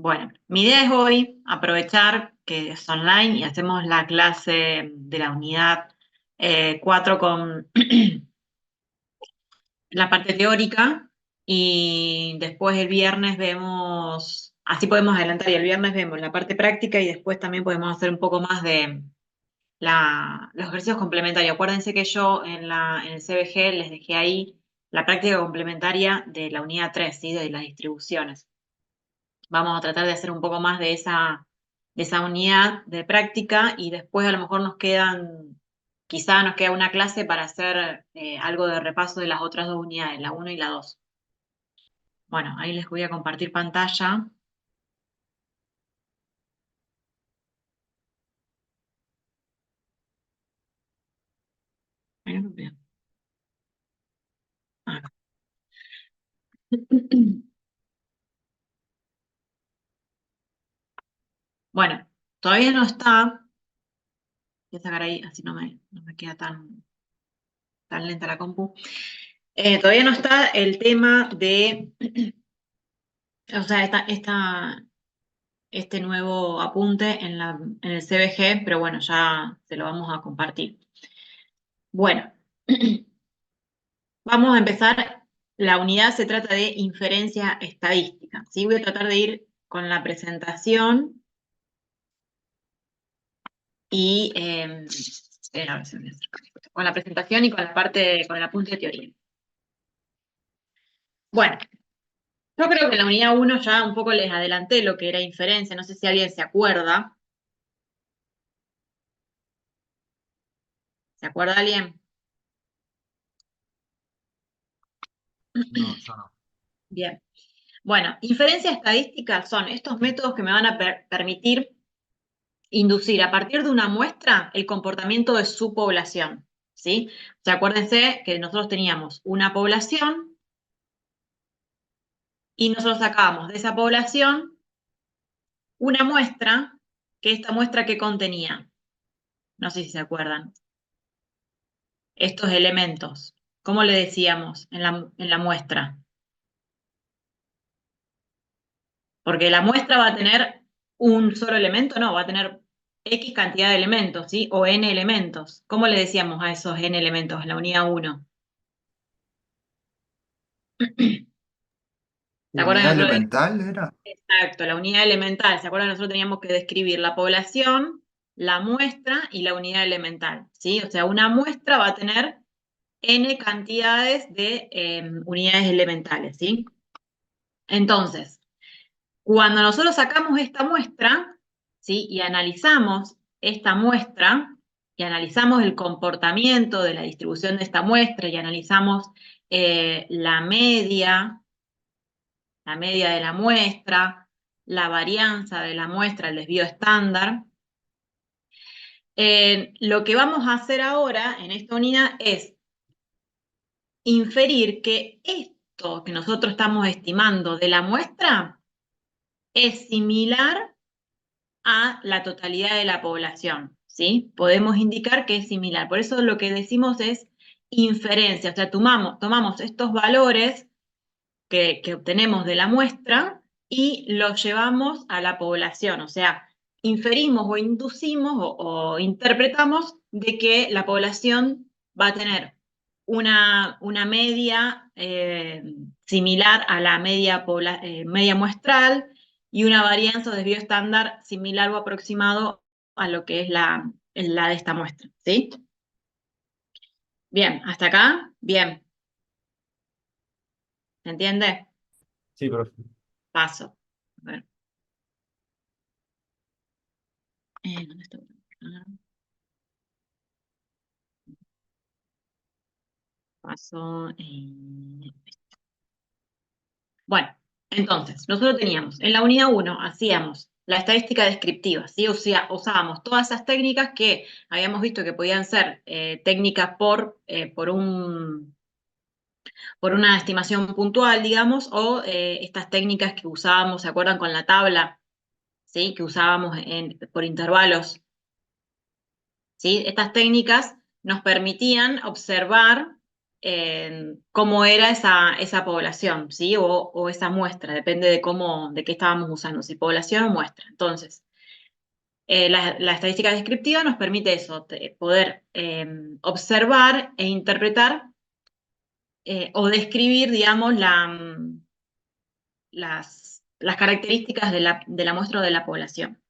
Bueno, mi idea es hoy aprovechar que es online y hacemos la clase de la unidad 4 con la parte teórica y después el viernes vemos, así podemos adelantar y el viernes vemos la parte práctica y después también podemos hacer un poco más de los ejercicios complementarios. Acuérdense que yo en el CBG les dejé ahí la práctica complementaria de la unidad 3, ¿sí? De las distribuciones. Vamos a tratar de hacer un poco más de esa unidad de práctica y después a lo mejor quizá nos queda una clase para hacer algo de repaso de las otras dos unidades, la uno y la 2. Bueno, ahí les voy a compartir pantalla. Bien. Acá. Bueno, todavía no está, voy a sacar ahí, así no me queda tan lenta la compu. Todavía no está el tema de, o sea, este nuevo apunte en el CBG, pero bueno, ya se lo vamos a compartir. Bueno, vamos a empezar. La unidad se trata de inferencia estadística, ¿sí? Voy a tratar de ir con la presentación y a ver si me acerco. Con la presentación y con la parte, con el apunte de teoría. Bueno, yo creo que en la unidad 1 ya un poco les adelanté lo que era inferencia, no sé si alguien se acuerda. ¿Se acuerda alguien? No, yo no. Bien. Bueno, inferencia estadística son estos métodos que me van a permitir inducir a partir de una muestra el comportamiento de su población, ¿sí? O sea, acuérdense que nosotros teníamos una población y nosotros sacábamos de esa población una muestra, que esta muestra que contenía, no sé si se acuerdan, estos elementos. ¿Cómo le decíamos en la muestra? Porque la muestra va a tener un solo elemento, no, va a tener X cantidad de elementos, ¿sí? O N elementos. ¿Cómo le decíamos a esos N elementos en la unidad 1? ¿Se acuerdan que ¿Unidad nosotros? elemental era? Exacto, la unidad elemental. ¿Se acuerdan? Nosotros teníamos que describir la población, la muestra y la unidad elemental, ¿sí? O sea, una muestra va a tener n cantidades de unidades elementales, ¿sí? Entonces, cuando nosotros sacamos esta muestra, ¿sí? Y analizamos esta muestra, y analizamos el comportamiento de la distribución de esta muestra, y analizamos la media de la muestra, la varianza de la muestra, el desvío estándar. Lo que vamos a hacer ahora en esta unidad es inferir que esto que nosotros estamos estimando de la muestra es similar a la totalidad de la población, ¿sí? Podemos indicar que es similar. Por eso lo que decimos es inferencia, o sea, tomamos estos valores que obtenemos de la muestra y los llevamos a la población, o sea, inferimos o inducimos o interpretamos de que la población va a tener una media similar a la media muestral y una varianza o desvío estándar similar o aproximado a lo que es la de esta muestra, ¿sí? Bien, hasta acá, bien, ¿se entiende? Sí, profe. Paso. A ver. ¿Dónde está? Ah, paso. Bueno, entonces, nosotros teníamos, en la unidad 1 hacíamos la estadística descriptiva, ¿sí? O sea, usábamos todas esas técnicas que habíamos visto que podían ser técnicas por una estimación puntual, digamos, o estas técnicas que usábamos, ¿se acuerdan con la tabla? ¿Sí? Que usábamos por intervalos, ¿sí? Estas técnicas nos permitían observar. cómo era esa población, ¿sí? O esa muestra, depende de qué estábamos usando, si población o muestra. Entonces, la estadística descriptiva nos permite eso, poder observar e interpretar o describir, digamos, las características de la muestra o de la población.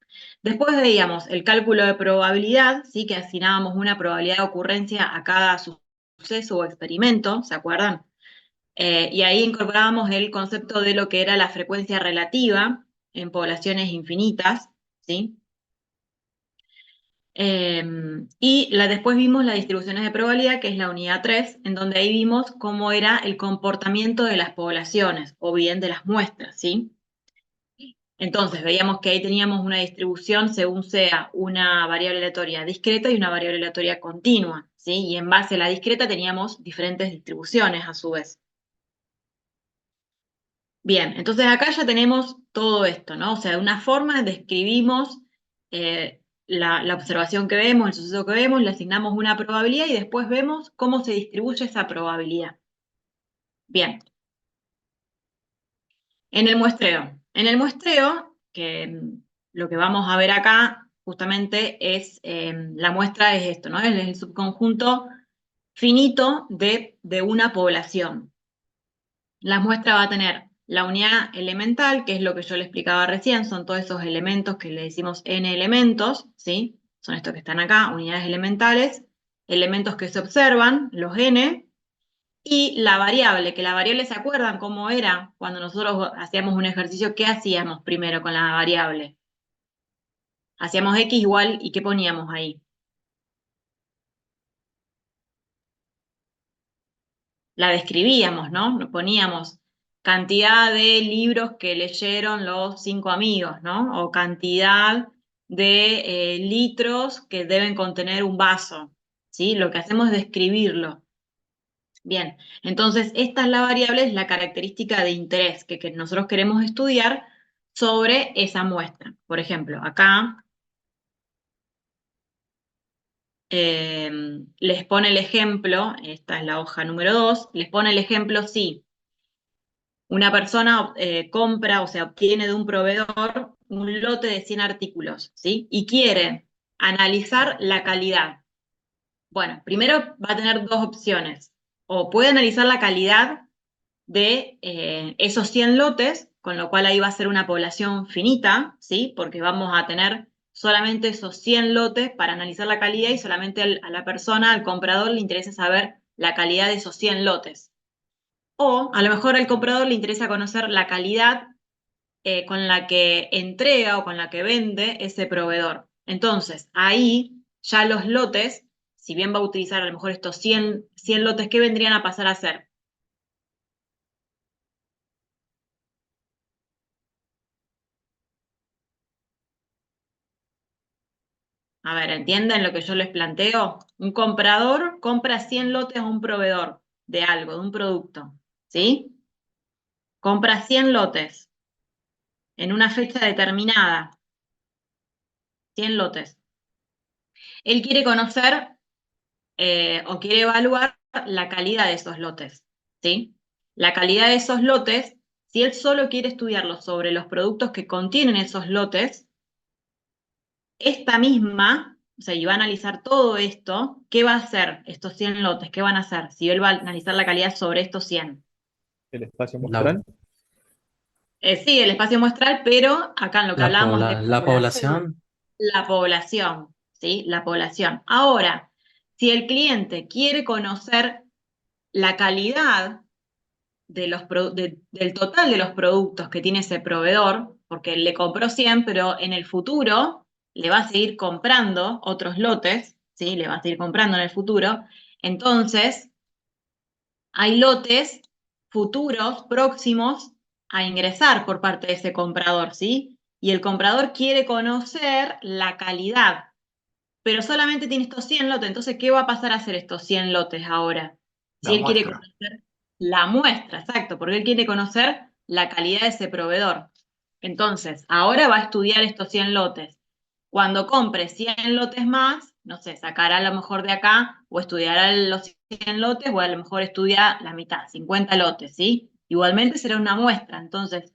Después veíamos el cálculo de probabilidad, ¿sí? Que asignábamos una probabilidad de ocurrencia a cada suceso o experimento, ¿se acuerdan? Y ahí incorporábamos el concepto de lo que era la frecuencia relativa en poblaciones infinitas, ¿sí? Después vimos las distribuciones de probabilidad, que es la unidad 3, en donde ahí vimos cómo era el comportamiento de las poblaciones, o bien de las muestras, ¿sí? Entonces, veíamos que ahí teníamos una distribución según sea una variable aleatoria discreta y una variable aleatoria continua, ¿sí? Y en base a la discreta teníamos diferentes distribuciones a su vez. Bien, entonces acá ya tenemos todo esto, ¿no? O sea, de una forma describimos la observación que vemos, el suceso que vemos, le asignamos una probabilidad y después vemos cómo se distribuye esa probabilidad. Bien, en el muestreo. En el muestreo, que lo que vamos a ver acá justamente es, la muestra es esto, ¿no? Es el subconjunto finito de una población. La muestra va a tener la unidad elemental, que es lo que yo le explicaba recién, son todos esos elementos que le decimos n elementos, ¿sí? Son estos que están acá, unidades elementales, elementos que se observan, los n, y la variable, que la variable, ¿se acuerdan cómo era cuando nosotros hacíamos un ejercicio? ¿Qué hacíamos primero con la variable? Hacíamos x igual, ¿y qué poníamos ahí? La describíamos, ¿no? Nos poníamos cantidad de libros que leyeron los 5 amigos, ¿no? O cantidad de litros que deben contener un vaso, ¿sí? Lo que hacemos es describirlo. Bien, entonces esta es la variable, es la característica de interés que nosotros queremos estudiar sobre esa muestra. Por ejemplo, acá les pone el ejemplo, esta es la hoja número 2, les pone el ejemplo si una persona compra, o sea, obtiene de un proveedor un lote de 100 artículos, ¿sí? Y quiere analizar la calidad. Bueno, primero va a tener dos opciones. O puede analizar la calidad de esos 100 lotes, con lo cual ahí va a ser una población finita, ¿sí? Porque vamos a tener solamente esos 100 lotes para analizar la calidad y solamente a la persona, al comprador, le interesa saber la calidad de esos 100 lotes. O a lo mejor al comprador le interesa conocer la calidad con la que entrega o con la que vende ese proveedor. Entonces, ahí ya los lotes, si bien va a utilizar a lo mejor estos 100 lotes, ¿qué vendrían a pasar a ser? A ver, ¿entienden lo que yo les planteo? Un comprador compra 100 lotes a un proveedor de algo, de un producto, ¿sí? Compra 100 lotes en una fecha determinada, 100 lotes. Él quiere conocer o quiere evaluar la calidad de esos lotes, ¿sí? La calidad de esos lotes, si él solo quiere estudiarlos sobre los productos que contienen esos lotes, esta misma, o sea, y va a analizar todo esto, ¿qué va a hacer estos 100 lotes? ¿Qué van a hacer si él va a analizar la calidad sobre estos 100? el espacio La, muestral. Sí, el espacio muestral, pero acá en lo que hablábamos de la población, población, la población, ¿sí? La población. Ahora, si el cliente quiere conocer la calidad del total de los productos que tiene ese proveedor, porque le compró 100, pero en el futuro le va a seguir comprando otros lotes, ¿sí? Le va a seguir comprando en el futuro. Entonces, hay lotes futuros, próximos a ingresar por parte de ese comprador, ¿sí? Y el comprador quiere conocer la calidad, pero solamente tiene estos 100 lotes. Entonces, ¿qué va a pasar a hacer estos 100 lotes ahora? Si La él quiere muestra. conocer la muestra, exacto, porque él quiere conocer la calidad de ese proveedor. Entonces, ahora va a estudiar estos 100 lotes. Cuando compre 100 lotes más, no sé, sacará a lo mejor de acá o estudiará los 100 lotes, o a lo mejor estudia la mitad, 50 lotes, ¿sí? Igualmente será una muestra. Entonces,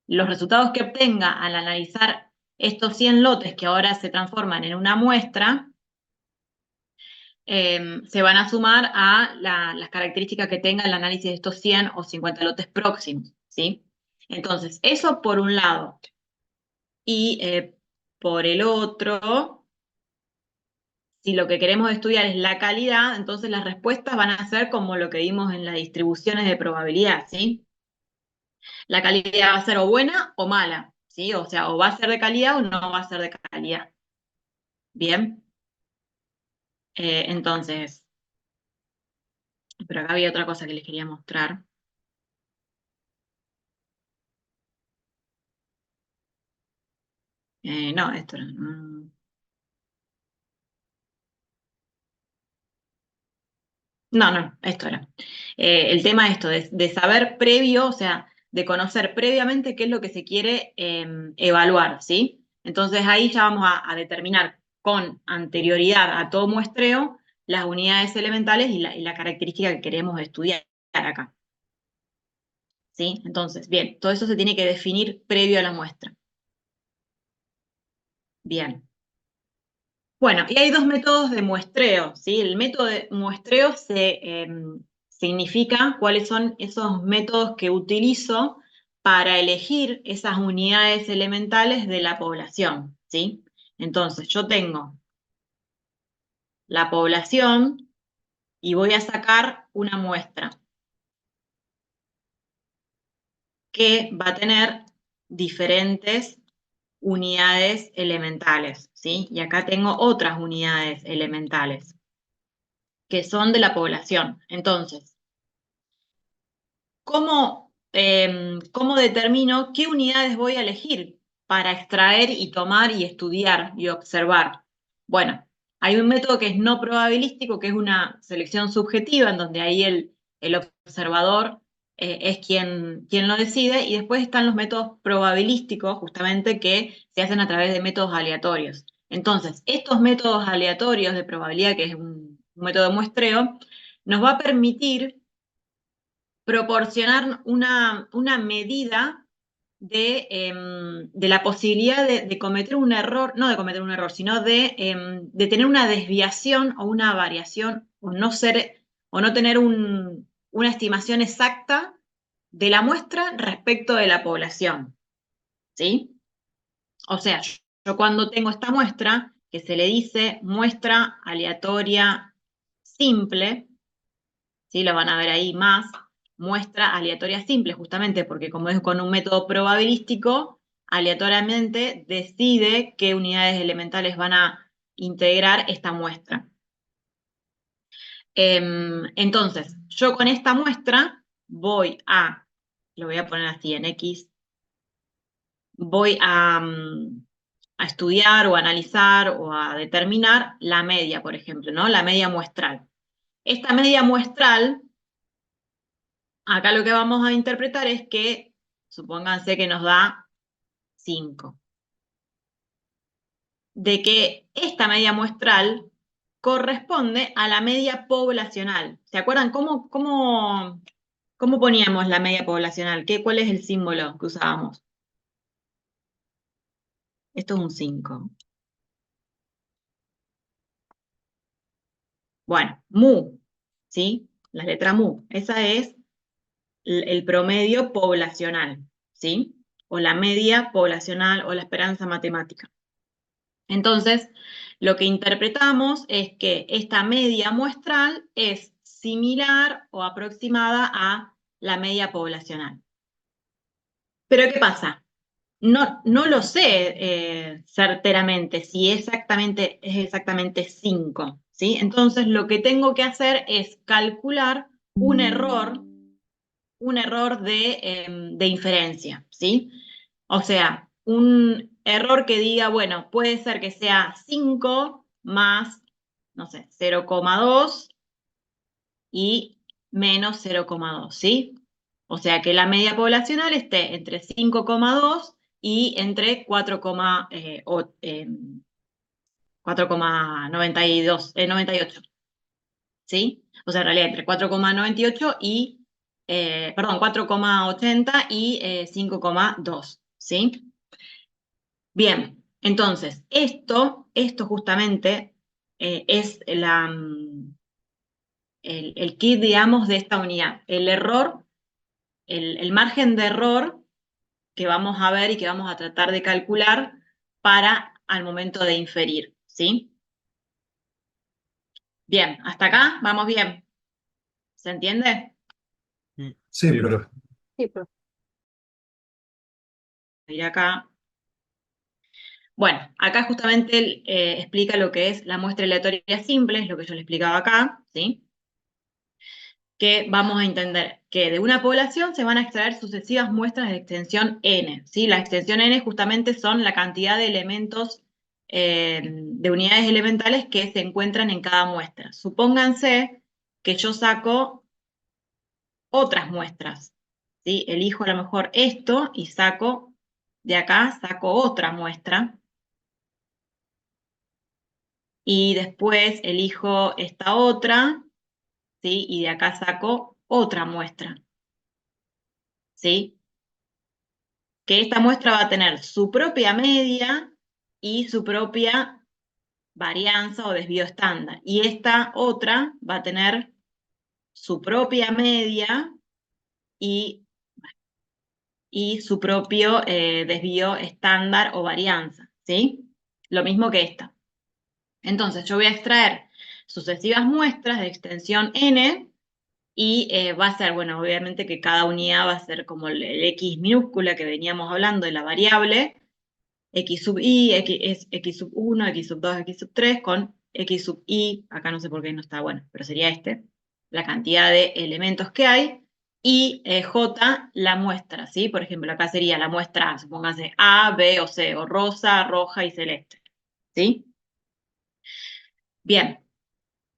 los resultados que obtenga al analizar estos 100 lotes que ahora se transforman en una muestra, se van a sumar a las características que tenga el análisis de estos 100 o 50 lotes próximos, ¿sí? Entonces, eso por un lado. Y por el otro, si lo que queremos estudiar es la calidad, entonces las respuestas van a ser como lo que vimos en las distribuciones de probabilidad, ¿sí? La calidad va a ser o buena o mala, ¿sí? O sea, o va a ser de calidad o no va a ser de calidad. Bien. Entonces, pero acá había otra cosa que les quería mostrar. No, esto no. No, esto era. El tema esto, de saber previo, o sea, de conocer previamente qué es lo que se quiere evaluar, ¿sí? Entonces ahí ya vamos a determinar con anterioridad a todo muestreo las unidades elementales y la característica que queremos estudiar acá, ¿sí? Entonces, bien, todo eso se tiene que definir previo a la muestra. Bien. Bueno, y hay dos métodos de muestreo, ¿sí? El método de muestreo significa cuáles son esos métodos que utilizo para elegir esas unidades elementales de la población, ¿sí? Entonces, yo tengo la población y voy a sacar una muestra que va a tener diferentes unidades elementales, ¿sí? Y acá tengo otras unidades elementales que son de la población. Entonces, ¿cómo determino qué unidades voy a elegir para extraer y tomar y estudiar y observar? Bueno, hay un método que es no probabilístico, que es una selección subjetiva, en donde ahí el observador es quien lo decide, y después están los métodos probabilísticos, justamente, que se hacen a través de métodos aleatorios. Entonces, estos métodos aleatorios de probabilidad, que es un método de muestreo, nos va a permitir proporcionar una medida de la posibilidad de cometer un error, no de cometer un error, sino de tener una desviación o una variación, o no tener una estimación exacta de la muestra respecto de la población, ¿sí? O sea, yo cuando tengo esta muestra, que se le dice muestra aleatoria simple, ¿sí? Lo van a ver ahí más, muestra aleatoria simple, justamente porque como es con un método probabilístico, aleatoriamente decide qué unidades elementales van a integrar esta muestra. Entonces, yo con esta muestra lo voy a poner así en X, voy a estudiar o a analizar o a determinar la media, por ejemplo, ¿no? La media muestral. Esta media muestral, acá lo que vamos a interpretar es que, supónganse que nos da 5, de que esta media muestral corresponde a la media poblacional. ¿Se acuerdan cómo poníamos la media poblacional? ¿Cuál es el símbolo que usábamos? Esto es un 5. Bueno, mu, ¿sí? La letra mu. Esa es el promedio poblacional, ¿sí? O la media poblacional o la esperanza matemática. Entonces, lo que interpretamos es que esta media muestral es similar o aproximada a la media poblacional. Pero ¿qué pasa? No lo sé certeramente si es exactamente 5, ¿sí? Entonces, lo que tengo que hacer es calcular un error de inferencia, ¿sí? O sea, un error que diga, bueno, puede ser que sea 5 más, no sé, 0,2 y menos 0,2, ¿sí? O sea, que la media poblacional esté entre 5,2 y entre 4,98, ¿sí? O sea, en realidad entre 4,98 y, perdón, 4,80 y 5,2, ¿sí? Bien, entonces, esto justamente es el kit, digamos, de esta unidad. El error, el margen de error que vamos a ver y que vamos a tratar de calcular para al momento de inferir, ¿sí? Bien, hasta acá vamos bien. ¿Se entiende? Sí, Sí, profe. profe. Sí, profe. Ir acá. Bueno, acá justamente él, explica lo que es la muestra aleatoria simple, es lo que yo le explicaba acá, ¿sí? Que vamos a entender que de una población se van a extraer sucesivas muestras de extensión n, ¿sí? La extensión n justamente son la cantidad de elementos, de unidades elementales que se encuentran en cada muestra. Supónganse que yo saco otras muestras, ¿sí? Elijo a lo mejor esto y saco, de acá saco otra muestra, y después elijo esta otra, ¿sí? Y de acá saco otra muestra, ¿sí? Que esta muestra va a tener su propia media y su propia varianza o desvío estándar. Y esta otra va a tener su propia media y, y su propio desvío estándar o varianza, ¿sí? Lo mismo que esta. Entonces yo voy a extraer sucesivas muestras de extensión n. Y va a ser, bueno, obviamente que cada unidad va a ser como el x minúscula que veníamos hablando de la variable, x sub i, x sub 1, x sub 2, x sub 3, con x sub i, acá no sé por qué no está bueno, pero sería la cantidad de elementos que hay, y j, la muestra, ¿sí? Por ejemplo, acá sería la muestra, supóngase A, B o C, o rosa, roja y celeste, ¿sí? Bien,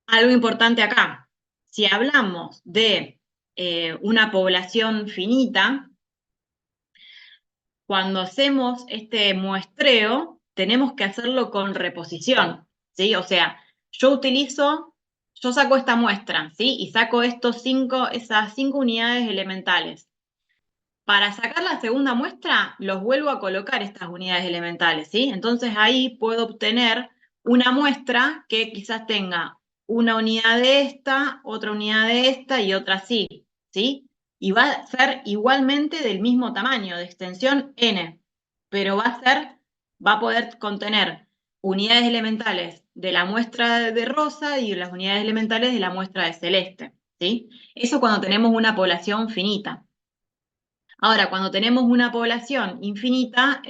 algo importante acá. Si hablamos de una población finita, cuando hacemos este muestreo, tenemos que hacerlo con reposición, ¿sí? O sea, yo saco esta muestra, ¿sí? Y saco esas cinco unidades elementales. Para sacar la segunda muestra, los vuelvo a colocar estas unidades elementales, ¿sí? Entonces ahí puedo obtener una muestra que quizás tenga una unidad de esta, otra unidad de esta y otra así, ¿sí? Y va a ser igualmente del mismo tamaño, de extensión n, pero va a poder contener unidades elementales de la muestra de rosa y las unidades elementales de la muestra de celeste, ¿sí? Eso cuando tenemos una población finita. Ahora, cuando tenemos una población infinita,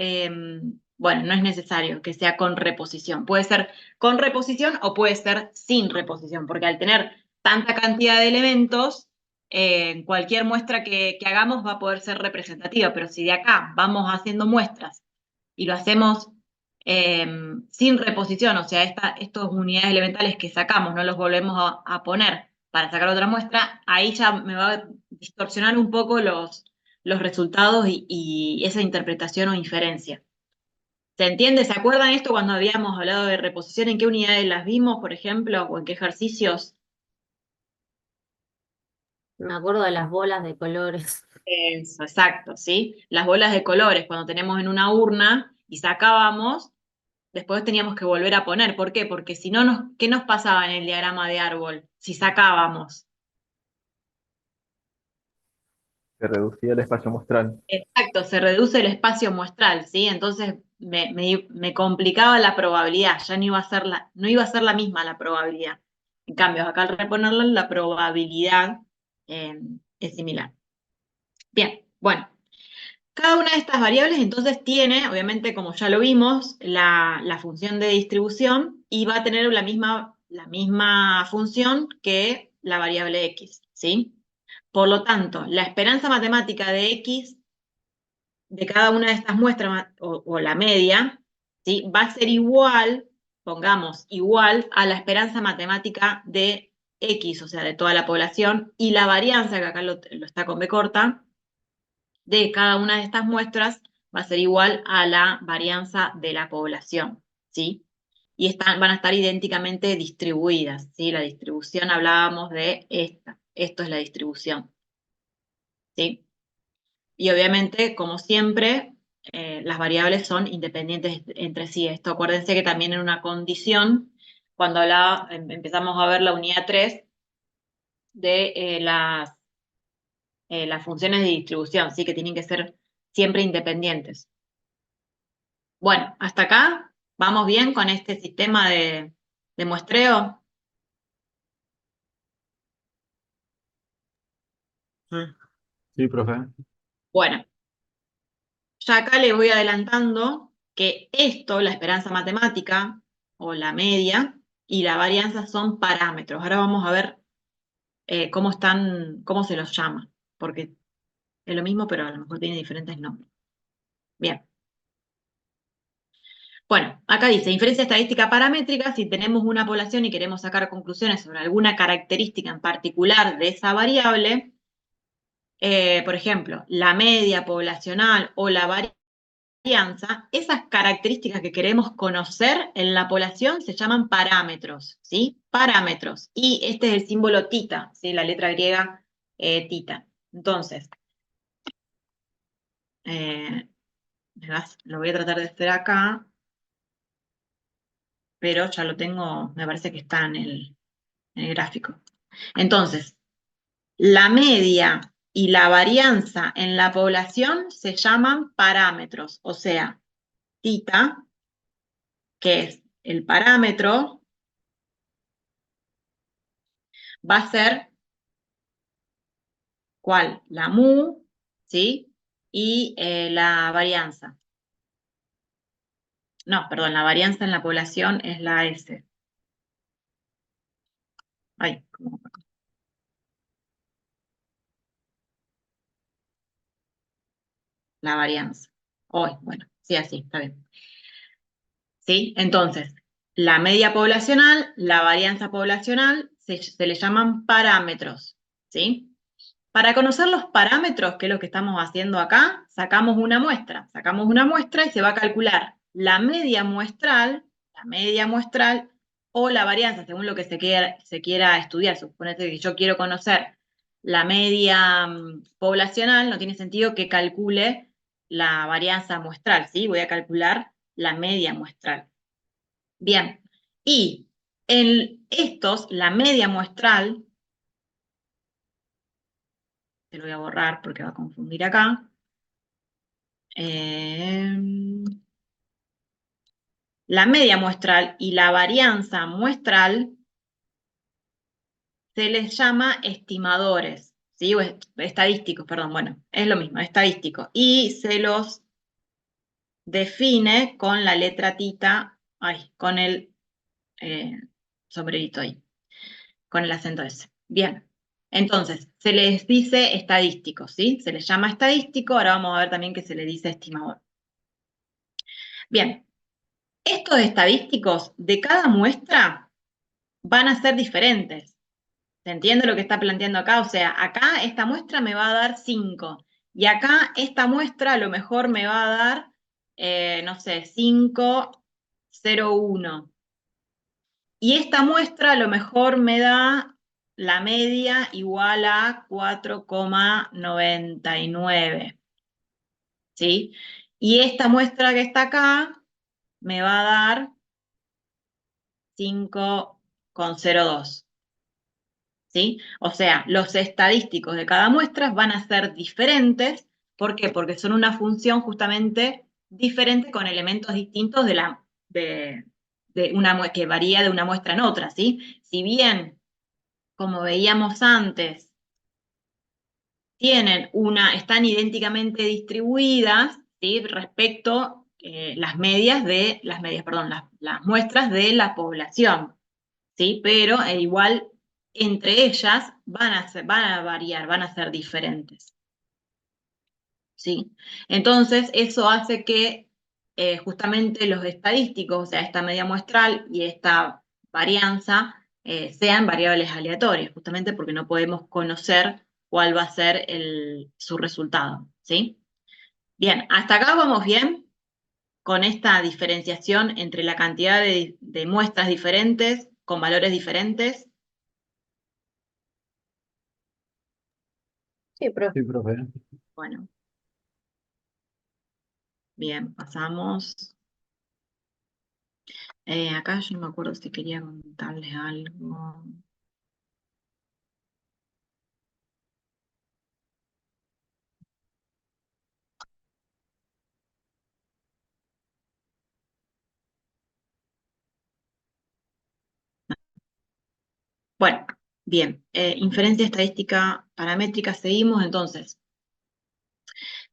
bueno, no es necesario que sea con reposición. Puede ser con reposición o puede ser sin reposición, porque al tener tanta cantidad de elementos, cualquier muestra que hagamos va a poder ser representativa, pero si de acá vamos haciendo muestras y lo hacemos sin reposición, o sea, estas unidades elementales que sacamos no los volvemos a poner para sacar otra muestra, ahí ya me va a distorsionar un poco los resultados y esa interpretación o inferencia. ¿Se entiende? ¿Se acuerdan esto cuando habíamos hablado de reposición? ¿En qué unidades las vimos, por ejemplo, o en qué ejercicios? Me acuerdo de las bolas de colores. Eso, exacto, ¿sí? Las bolas de colores, cuando tenemos en una urna y sacábamos, después teníamos que volver a poner. ¿Por qué? Porque si no, ¿qué nos pasaba en el diagrama de árbol si sacábamos? Se reducía el espacio muestral. Exacto, se reduce el espacio muestral, ¿sí? Entonces me complicaba la probabilidad, ya no iba a ser la misma la probabilidad. En cambio, acá al reponerla, la probabilidad es similar. Bien, bueno, cada una de estas variables entonces tiene, obviamente, como ya lo vimos, la función de distribución y va a tener la misma función que la variable x, ¿sí? Por lo tanto, la esperanza matemática de x de cada una de estas muestras, o la media, ¿sí? Va a ser igual, pongamos, igual a la esperanza matemática de X, o sea, de toda la población, y la varianza, que acá lo está con B corta, de cada una de estas muestras va a ser igual a la varianza de la población, ¿sí? y van a estar idénticamente distribuidas, ¿sí? La distribución, hablábamos de esta. Esto es la distribución, ¿sí? Y obviamente, como siempre, las variables son independientes entre sí. Esto acuérdense que también en una condición, cuando empezamos a ver la unidad 3 de las funciones de distribución, ¿sí? Que tienen que ser siempre independientes. Bueno, hasta acá, ¿vamos bien con este sistema de muestreo? Sí, profe. Bueno, ya acá le voy adelantando que esto, la esperanza matemática, o la media, y la varianza son parámetros. Ahora vamos a ver cómo se los llama, porque es lo mismo, pero a lo mejor tiene diferentes nombres. Bien. Bueno, acá dice, inferencia estadística paramétrica, si tenemos una población y queremos sacar conclusiones sobre alguna característica en particular de esa variable, por ejemplo, la media poblacional o la varianza, esas características que queremos conocer en la población se llaman parámetros, ¿sí? Parámetros. Y este es el símbolo tita, ¿sí? La letra griega tita. Entonces, eh, lo voy a tratar de hacer acá, pero ya lo tengo, me parece que está en el gráfico. Entonces, la media y la varianza en la población se llaman parámetros, o sea, tita, que es el parámetro, va a ser ¿cuál? La mu, ¿sí? Y la varianza. No, perdón, la varianza en la población es la S. Ay, la varianza. Hoy, bueno, sí, así, está bien. ¿Sí? Entonces, la media poblacional, la varianza poblacional, se le llaman parámetros, ¿sí? Para conocer los parámetros, que es lo que estamos haciendo acá, sacamos una muestra y se va a calcular la media muestral o la varianza, según lo que se quiera estudiar. Suponete que yo quiero conocer la media poblacional, no tiene sentido que calcule la varianza muestral, ¿sí? Voy a calcular la media muestral. Bien, y en estos, la media muestral, te lo voy a borrar porque va a confundir acá. La media muestral y la varianza muestral se les llama estimadores, ¿sí? O estadísticos, perdón, bueno, es lo mismo, estadístico. Y se los define con la letra tita, con el sombrerito ahí, con el acento S. Bien, entonces, se les dice estadísticos, ¿sí? Se les llama estadístico, ahora vamos a ver también que se le dice estimador. Bien, estos estadísticos de cada muestra van a ser diferentes. ¿Se entiende lo que está planteando acá? O sea, acá esta muestra me va a dar 5 y acá esta muestra a lo mejor me va a dar, no sé, 5,01. Y esta muestra a lo mejor me da la media igual a 4,99. ¿Sí? Y esta muestra que está acá me va a dar 5,02. ¿Sí? O sea, los estadísticos de cada muestra van a ser diferentes. ¿Por qué? Porque son una función justamente diferente con elementos distintos que varía de una muestra en otra, ¿sí? Si bien, como veíamos antes, están idénticamente distribuidas, ¿sí? Respecto las muestras de la población, ¿sí? Pero igual entre ellas van a variar, van a ser diferentes, ¿sí? Entonces, eso hace que justamente los estadísticos, o sea, esta media muestral y esta varianza, sean variables aleatorias, justamente porque no podemos conocer cuál va a ser su resultado, ¿sí? Bien, ¿hasta acá vamos bien? con esta diferenciación entre la cantidad de muestras diferentes, con valores diferentes? Sí, profe. Sí, profe. Bueno, bien, pasamos. Acá yo no me acuerdo si quería contarles algo. Bueno, bien, inferencia estadística paramétrica, seguimos entonces.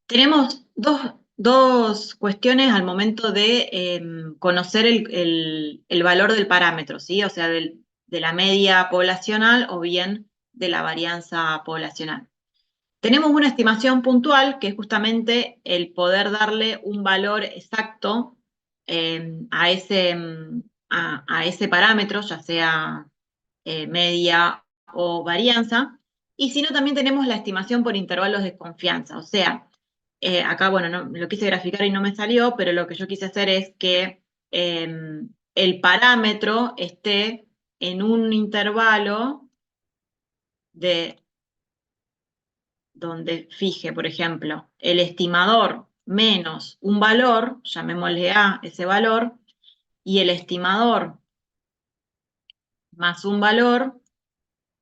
Tenemos dos cuestiones al momento de conocer el valor del parámetro, ¿sí? O sea, de la media poblacional o bien de la varianza poblacional. Tenemos una estimación puntual, que es justamente el poder darle un valor exacto a ese parámetro, ya sea media o varianza. Y si no, también tenemos la estimación por intervalos de confianza. O sea, acá, bueno, no, lo quise graficar y no me salió, pero lo que yo quise hacer es que el parámetro esté en un intervalo de donde fije, por ejemplo, el estimador menos un valor, llamémosle A ese valor, y el estimador más un valor,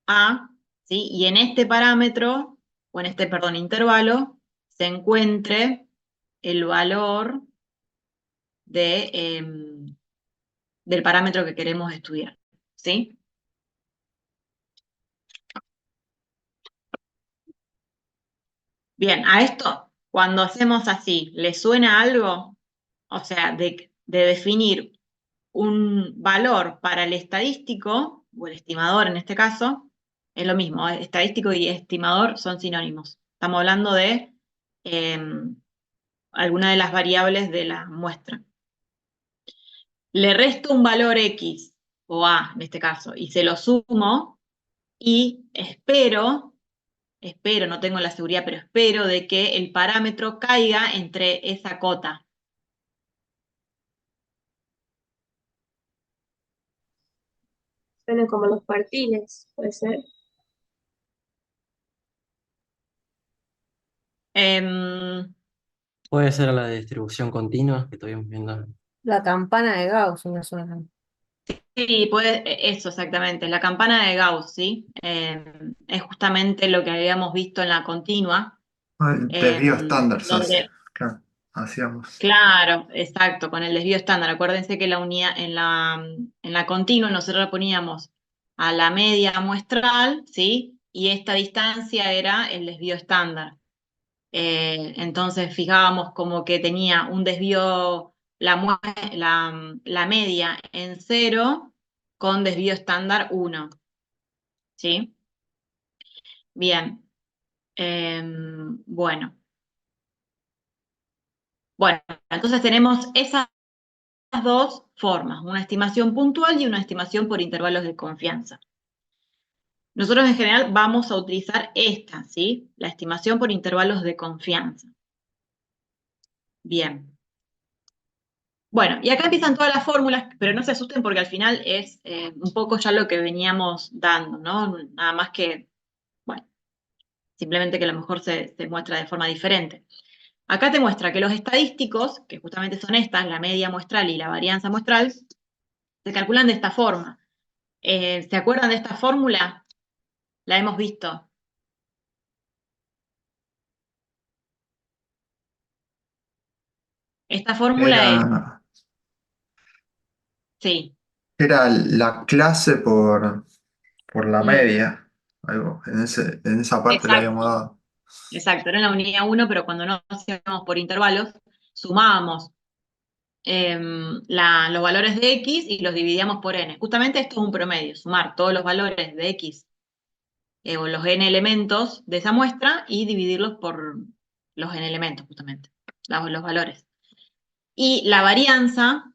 A, ¿sí? Y en este parámetro, o en este, perdón, intervalo, se encuentre el valor del parámetro que queremos estudiar, ¿sí? Bien, a esto, cuando hacemos así, ¿le suena algo? O sea, de definir un valor para el estadístico, o el estimador en este caso, es lo mismo, estadístico y estimador son sinónimos. Estamos hablando de alguna de las variables de la muestra. Le resto un valor X, o A en este caso, y se lo sumo, y espero, no tengo la seguridad, pero espero de que el parámetro caiga entre esa cota. Suena como los partiles, puede ser. Em, Puede ser la de distribución continua que estuvimos viendo. La campana de Gauss me suena. Sí, eso exactamente, la campana de Gauss, ¿sí? Es justamente lo que habíamos visto en la continua, El desvío estándar se hace. donde, Claro, hacíamos. claro, exacto, con el desvío estándar. Acuérdense que en la continua nosotros poníamos a la media muestral, ¿sí? Y esta distancia era el desvío estándar. Entonces fijábamos como que tenía un desvío, la media en 0 con desvío estándar 1, ¿sí? Bien, bueno. Bueno, entonces tenemos esas dos formas, una estimación puntual y una estimación por intervalos de confianza. Nosotros en general vamos a utilizar esta, ¿sí? La estimación por intervalos de confianza. Bien. Bueno, y acá empiezan todas las fórmulas, pero no se asusten porque al final es un poco ya lo que veníamos dando, ¿no? Nada más que, bueno, simplemente que a lo mejor se muestra de forma diferente. Acá te muestra que los estadísticos, que justamente son estas, la media muestral y la varianza muestral, se calculan de esta forma. ¿Se acuerdan de esta fórmula? La hemos visto. Esta fórmula es, Era, sí, era la clase por la mm, media. Algo, en esa parte la habíamos exacto, dado. exacto, era en la unidad 1, pero cuando no hacíamos por intervalos, sumábamos los valores de X y los dividíamos por N. Justamente esto es un promedio, sumar todos los valores de X o los N elementos de esa muestra y dividirlos por los N elementos, justamente, los valores. Y la varianza,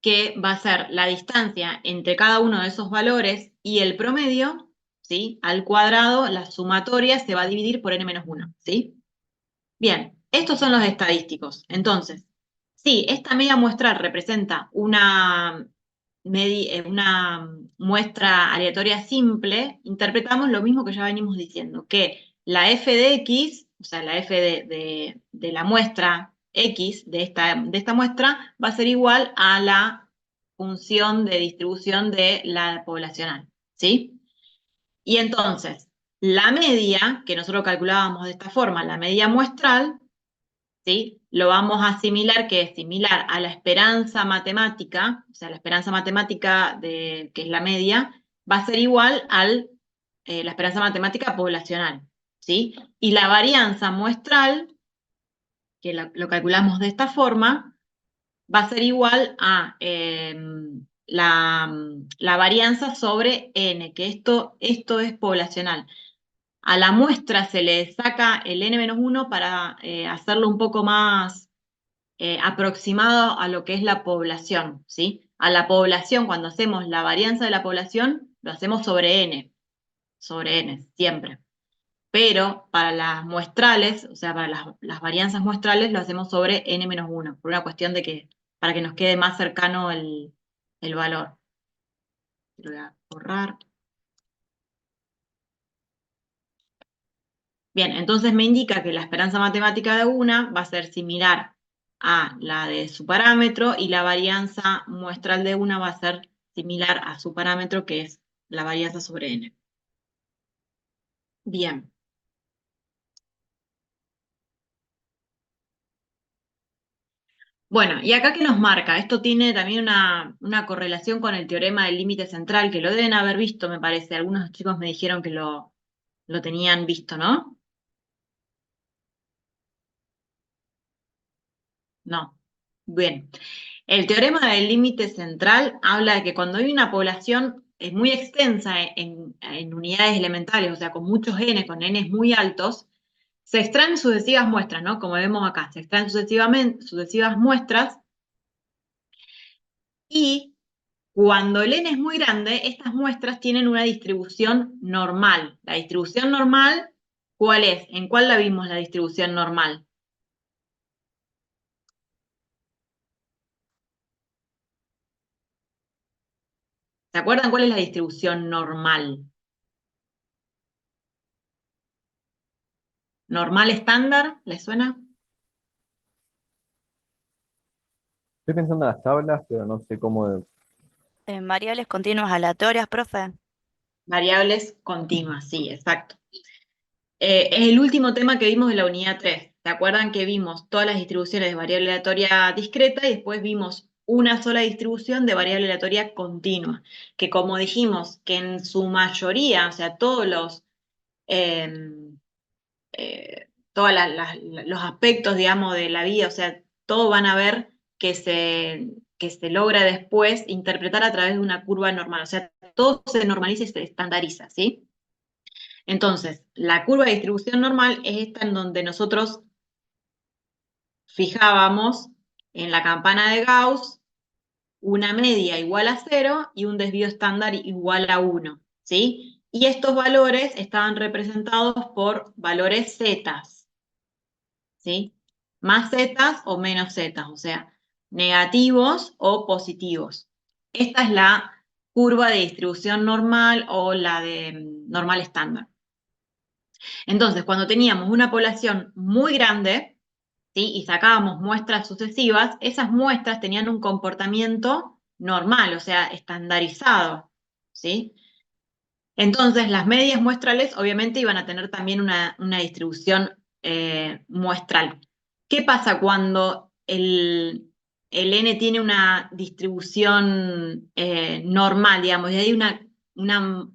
que va a ser la distancia entre cada uno de esos valores y el promedio, ¿sí? Al cuadrado, la sumatoria se va a dividir por N-1, ¿sí? Bien, estos son los estadísticos. Entonces, Sí, esta media muestral representa una muestra aleatoria simple. Interpretamos lo mismo que ya venimos diciendo, que la f de x, o sea, la f de la muestra x de esta muestra, va a ser igual a la función de distribución de la poblacional, ¿sí? Y entonces, la media, que nosotros calculábamos de esta forma, la media muestral, ¿sí? Lo vamos a asimilar, que es similar a la esperanza matemática, o sea, la esperanza matemática que es la media, va a ser igual a la esperanza matemática poblacional, ¿sí? Y la varianza muestral, que lo calculamos de esta forma, va a ser igual a la varianza sobre n, que esto es poblacional. A la muestra se le saca el n-1 para hacerlo un poco más aproximado a lo que es la población, ¿sí? A la población, cuando hacemos la varianza de la población, lo hacemos sobre n, siempre. Pero para las muestrales, o sea, para las varianzas muestrales, lo hacemos sobre n-1, por una cuestión de que, para que nos quede más cercano el valor. Lo voy a borrar. Bien, entonces me indica que la esperanza matemática de una va a ser similar a la de su parámetro y la varianza muestral de una va a ser similar a su parámetro, que es la varianza sobre n. Bien. Bueno, y acá que nos marca, esto tiene también una correlación con el teorema del límite central, que lo deben haber visto, me parece. Algunos chicos me dijeron que lo tenían visto, ¿no? No. Bien. El teorema del límite central habla de que cuando hay una población muy extensa en unidades elementales, o sea, con muchos n, con n's muy altos, se extraen sucesivas muestras, ¿no? Como vemos acá, se extraen sucesivas muestras y cuando el n es muy grande, estas muestras tienen una distribución normal. La distribución normal, ¿cuál es? ¿En cuál la vimos la distribución normal? ¿Se acuerdan cuál es la distribución normal? ¿Normal estándar? ¿Les suena? Estoy pensando en las tablas, pero no sé cómo. En variables continuas aleatorias, profe. Variables continuas, sí, exacto. Es el último tema que vimos de la unidad 3. ¿Se acuerdan que vimos todas las distribuciones de variable aleatoria discreta y después vimos una sola distribución de variable aleatoria continua? Que como dijimos, que en su mayoría, o sea, em, todos los aspectos, digamos, de la vida, o sea, todos van a ver que se logra después interpretar a través de una curva normal. O sea, todo se normaliza y se estandariza, ¿sí? Entonces, la curva de distribución normal es esta en donde nosotros fijábamos en la campana de Gauss una media igual a 0 y un desvío estándar igual a 1, ¿sí? Y estos valores estaban representados por valores zetas, ¿sí? Más zetas o menos zetas, o sea, negativos o positivos. Esta es la curva de distribución normal o la de normal estándar. Entonces, cuando teníamos una población muy grande, ¿sí? Y sacábamos muestras sucesivas, esas muestras tenían un comportamiento normal, o sea, estandarizado, ¿sí? Entonces, las medias muestrales obviamente iban a tener también una distribución muestral. ¿Qué pasa cuando el n tiene una distribución normal, digamos, y hay una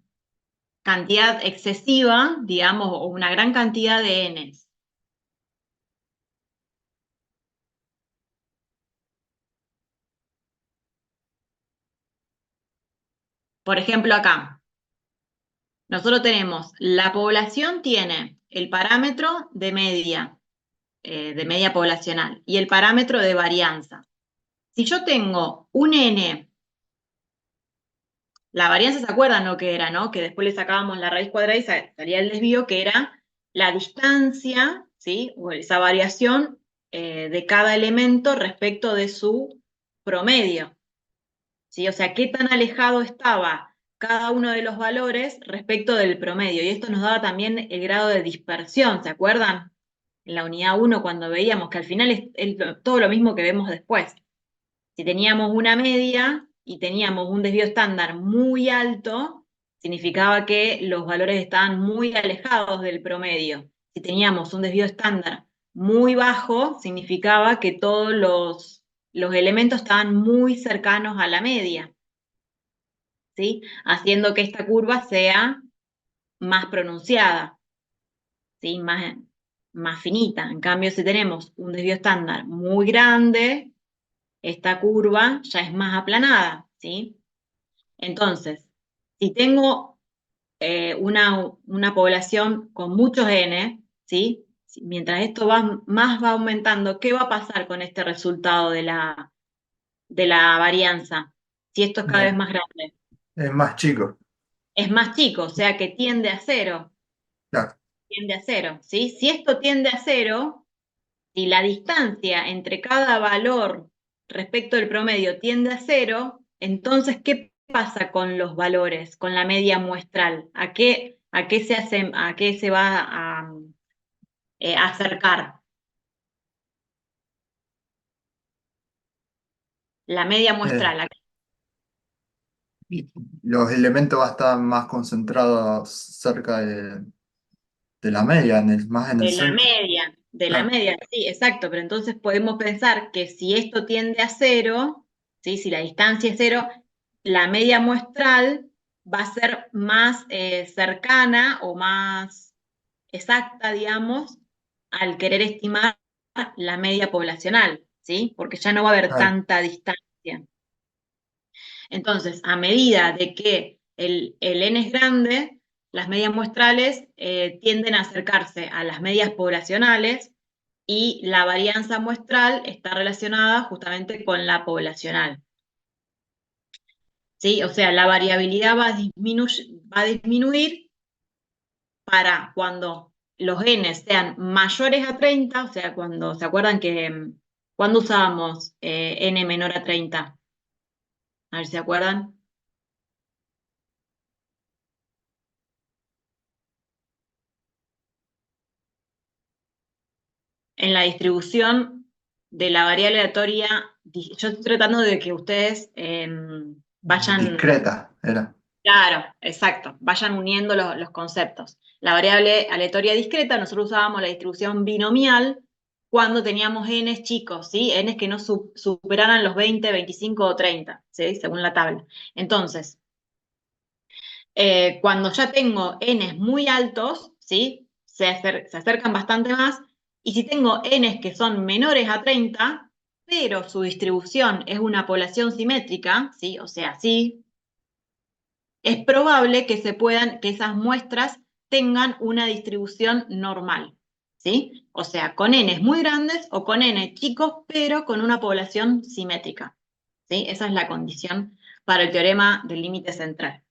cantidad excesiva, digamos, o una gran cantidad de n's? Por ejemplo, acá, nosotros tenemos, la población tiene el parámetro de media poblacional, y el parámetro de varianza. Si yo tengo un n, la varianza, ¿se acuerdan lo que era, no? Que después le sacábamos la raíz cuadrada y salía el desvío, que era la distancia, ¿sí? O esa variación de cada elemento respecto de su promedio. ¿Sí? O sea, qué tan alejado estaba cada uno de los valores respecto del promedio. Y esto nos daba también el grado de dispersión, ¿se acuerdan? En la unidad 1 cuando veíamos que al final es todo lo mismo que vemos después. Si teníamos una media y teníamos un desvío estándar muy alto, significaba que los valores estaban muy alejados del promedio. Si teníamos un desvío estándar muy bajo, significaba que todos los elementos estaban muy cercanos a la media, ¿sí? Haciendo que esta curva sea más pronunciada, ¿sí? Más finita. En cambio, si tenemos un desvío estándar muy grande, esta curva ya es más aplanada, ¿sí? Entonces, si tengo una población con muchos n, ¿sí? Mientras esto más va aumentando, ¿qué va a pasar con este resultado de la varianza? Si esto es cada vez Eh, más grande. es más chico. Es más chico, o sea que tiende a cero. Claro. Tiende a cero, ¿sí? Si esto tiende a cero, si la distancia entre cada valor respecto del promedio tiende a cero, entonces, ¿qué pasa con los valores, con la media muestral? ¿A qué se va a acercar? La media Eh, muestral, y los elementos van a estar más concentrados cerca de la media, más en el centro. de la Claro. media, sí, exacto, pero entonces podemos pensar que si esto tiende a cero, ¿sí? Si la distancia es cero, la media muestral va a ser más cercana o más exacta, digamos, al querer estimar la media poblacional, ¿sí? Porque ya no va a haber Claro. tanta distancia. Entonces, a medida de que el n es grande, las medias muestrales tienden a acercarse a las medias poblacionales y la varianza muestral está relacionada justamente con la poblacional. ¿Sí? O sea, la variabilidad va a disminuir para cuando los n sean mayores a 30, o sea, cuando, ¿se acuerdan que cuando usábamos n menor a 30? A ver si se acuerdan. En la distribución de la variable aleatoria, yo estoy tratando de que ustedes vayan, Discreta era. claro, exacto, vayan uniendo los conceptos. La variable aleatoria discreta, nosotros usábamos la distribución binomial cuando teníamos n chicos, ¿sí? N que no superaran los 20, 25 o 30, ¿sí? Según la tabla. Entonces, cuando ya tengo n's muy altos, ¿sí? Se acercan bastante más, y si tengo n's que son menores a 30, pero su distribución es una población simétrica, ¿sí? O sea, sí, es probable que que esas muestras tengan una distribución normal, ¿sí? O sea, con n's muy grandes o con n chicos, pero con una población simétrica, ¿sí? Esa es la condición para el teorema del límite central.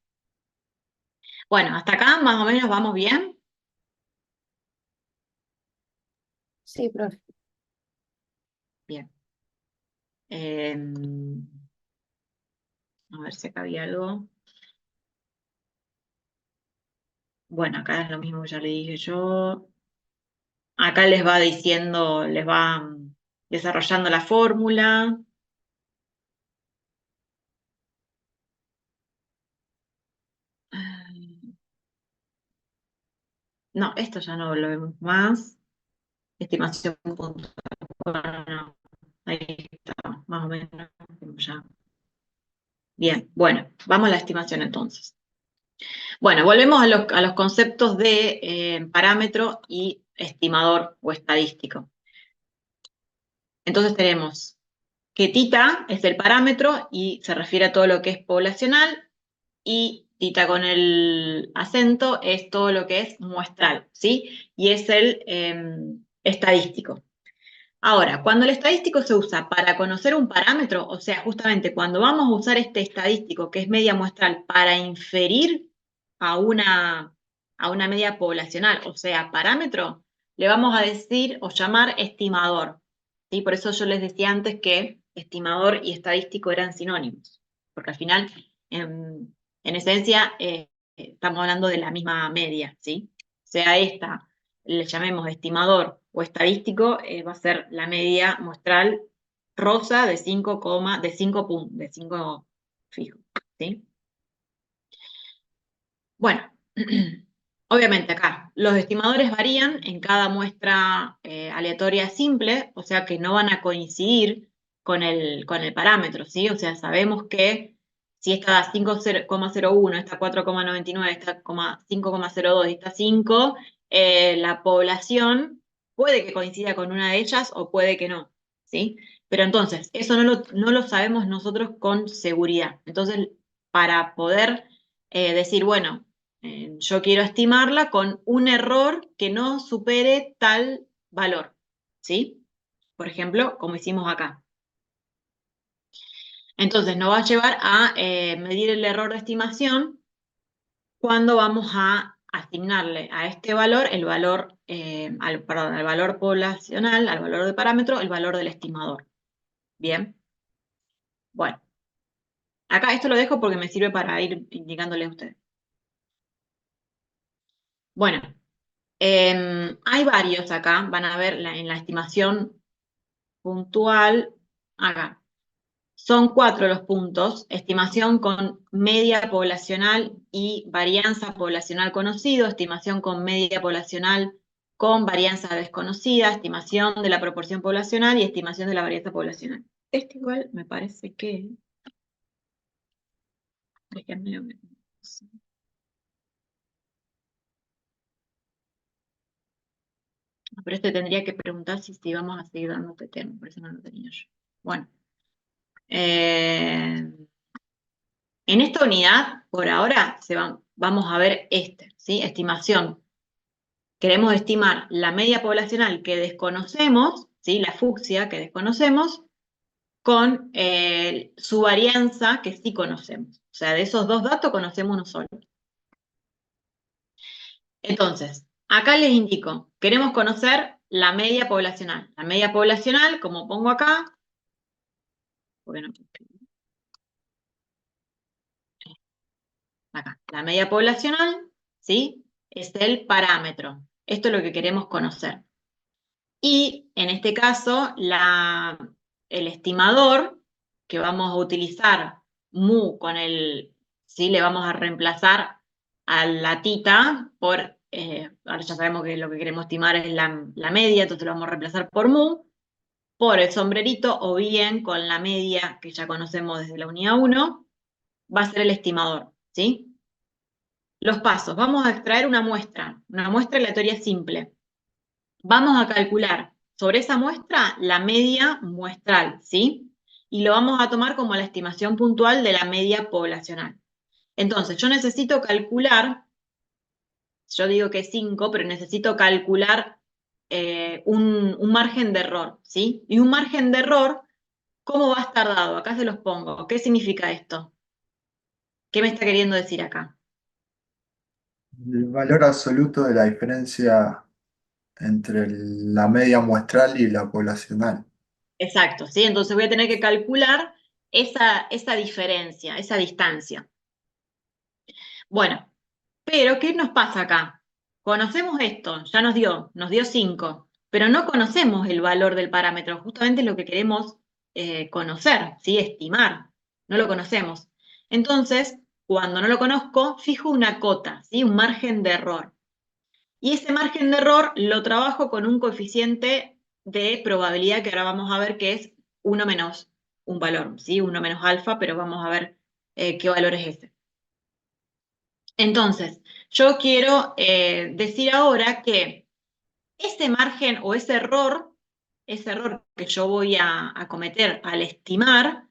Bueno, hasta acá más o menos vamos bien. Sí, profe. Bien. A ver si acá había algo. Bueno, acá es lo mismo que ya le dije yo. Acá les va diciendo, les va desarrollando la fórmula. No, esto ya no lo vemos más. Estimación puntual. Bueno, ahí está, más o menos. Ya. Bien, bueno, vamos a la estimación entonces. Bueno, volvemos a los conceptos de parámetro y estimador o estadístico. Entonces tenemos que tita es el parámetro y se refiere a todo lo que es poblacional, y tita con el acento es todo lo que es muestral, ¿sí? Y es el estadístico. Ahora, cuando el estadístico se usa para conocer un parámetro, o sea, justamente cuando vamos a usar este estadístico, que es media muestral, para inferir a una media poblacional, o sea, parámetro, le vamos a decir o llamar estimador. ¿sí? Por eso yo les decía antes que estimador y estadístico eran sinónimos, porque al final, en esencia, estamos hablando de la misma media, ¿sí? Sea esta, le llamemos estimador o estadístico, va a ser la media muestral rosa de 5, de 5 puntos, de 5 fijo, ¿sí? Bueno, obviamente acá los estimadores varían en cada muestra aleatoria simple, o sea que no van a coincidir con el parámetro, ¿sí? O sea, sabemos que si esta da 5,01, esta 4,99, esta 5,02 y esta 5, la población puede que coincida con una de ellas o puede que no, ¿sí? Pero entonces, eso no lo sabemos nosotros con seguridad. Entonces, para poder decir, bueno, yo quiero estimarla con un error que no supere tal valor, ¿sí? Por ejemplo, como hicimos acá. Entonces, nos va a llevar a medir el error de estimación cuando vamos a asignarle a este valor el valor, perdón, al valor poblacional, al valor de parámetro, el valor del estimador. Bien. Bueno, acá esto lo dejo porque me sirve para ir indicándole a ustedes. Bueno, hay varios acá, van a ver en la estimación puntual, acá. Son 4 los puntos: estimación con media poblacional y varianza poblacional conocido, estimación con media poblacional con varianza desconocida, estimación de la proporción poblacional y estimación de la varianza poblacional. Este igual me parece que... Pero este tendría que preguntar si vamos a seguir dando este tema, por eso no lo tenía yo. Bueno. En esta unidad, por ahora, vamos a ver ¿sí? Estimación. Queremos estimar la media poblacional que desconocemos, ¿sí? La fucsia que desconocemos, con su varianza que sí conocemos. O sea, de esos dos datos conocemos uno solo. Entonces, acá les indico, queremos conocer la media poblacional. La media poblacional, como pongo acá, bueno, acá, la media poblacional, ¿sí? Es el parámetro. Esto es lo que queremos conocer. Y en este caso, el estimador, que vamos a utilizar mu con ¿sí? Le vamos a reemplazar a la tita por, ahora ya sabemos que lo que queremos estimar es la media, entonces lo vamos a reemplazar por mu, por el sombrerito, o bien con la media que ya conocemos desde la unidad 1, va a ser el estimador, ¿sí? Los pasos: vamos a extraer una muestra aleatoria simple. Vamos a calcular sobre esa muestra la media muestral, ¿sí? Y lo vamos a tomar como la estimación puntual de la media poblacional. Entonces, yo necesito calcular, yo digo que es 5, pero necesito calcular un margen de error, ¿sí? Y un margen de error, ¿cómo va a estar dado? Acá se los pongo. ¿Qué significa esto? ¿Qué me está queriendo decir acá? El valor absoluto de la diferencia entre la media muestral y la poblacional. Exacto, ¿sí? Entonces voy a tener que calcular esa diferencia, esa distancia. Bueno, pero ¿qué nos pasa acá? Conocemos esto, ya nos dio 5, pero no conocemos el valor del parámetro, justamente lo que queremos conocer, ¿sí? Estimar, no lo conocemos. Entonces, cuando no lo conozco, fijo una cota, ¿sí? Un margen de error. Y ese margen de error lo trabajo con un coeficiente de probabilidad que ahora vamos a ver que es 1 menos un valor, ¿sí? 1 menos alfa, pero vamos a ver qué valor es ese. Entonces, yo quiero decir ahora que ese margen o ese error que yo voy a cometer al estimar,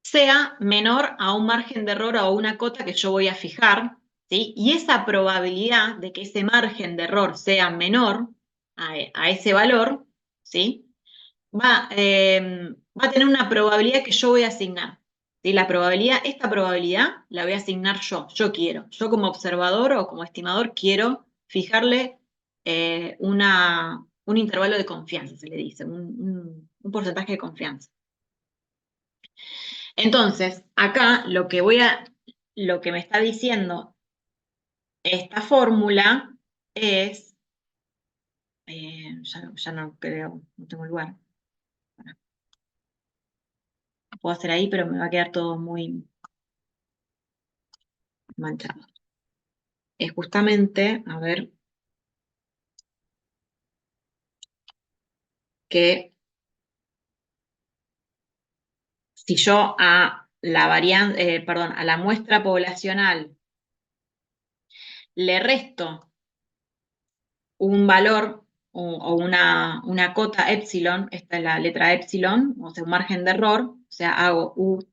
sea menor a un margen de error o a una cota que yo voy a fijar, ¿sí? Y esa probabilidad de que ese margen de error sea menor a ese valor, ¿sí? Va a tener una probabilidad que yo voy a asignar. ¿Sí? Esta probabilidad la voy a asignar yo como observador o como estimador quiero fijarle una un intervalo de confianza, se le dice, un porcentaje de confianza. Entonces, acá lo que me está diciendo esta fórmula es, ya no creo, no tengo lugar. Lo puedo hacer ahí, pero me va a quedar todo muy manchado. Es justamente, a ver, que si yo a la muestra poblacional le resto un valor o una cota epsilon, esta es la letra epsilon, o sea, un margen de error, o sea, hago U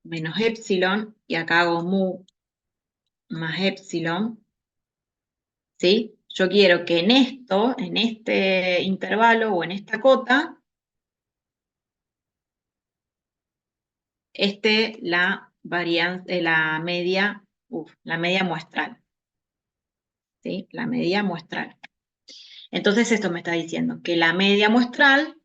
menos epsilon, y acá hago mu más epsilon, ¿sí? Yo quiero que en este intervalo o en esta cota, esté la media muestral, ¿sí? La media muestral. Entonces esto me está diciendo que la media muestral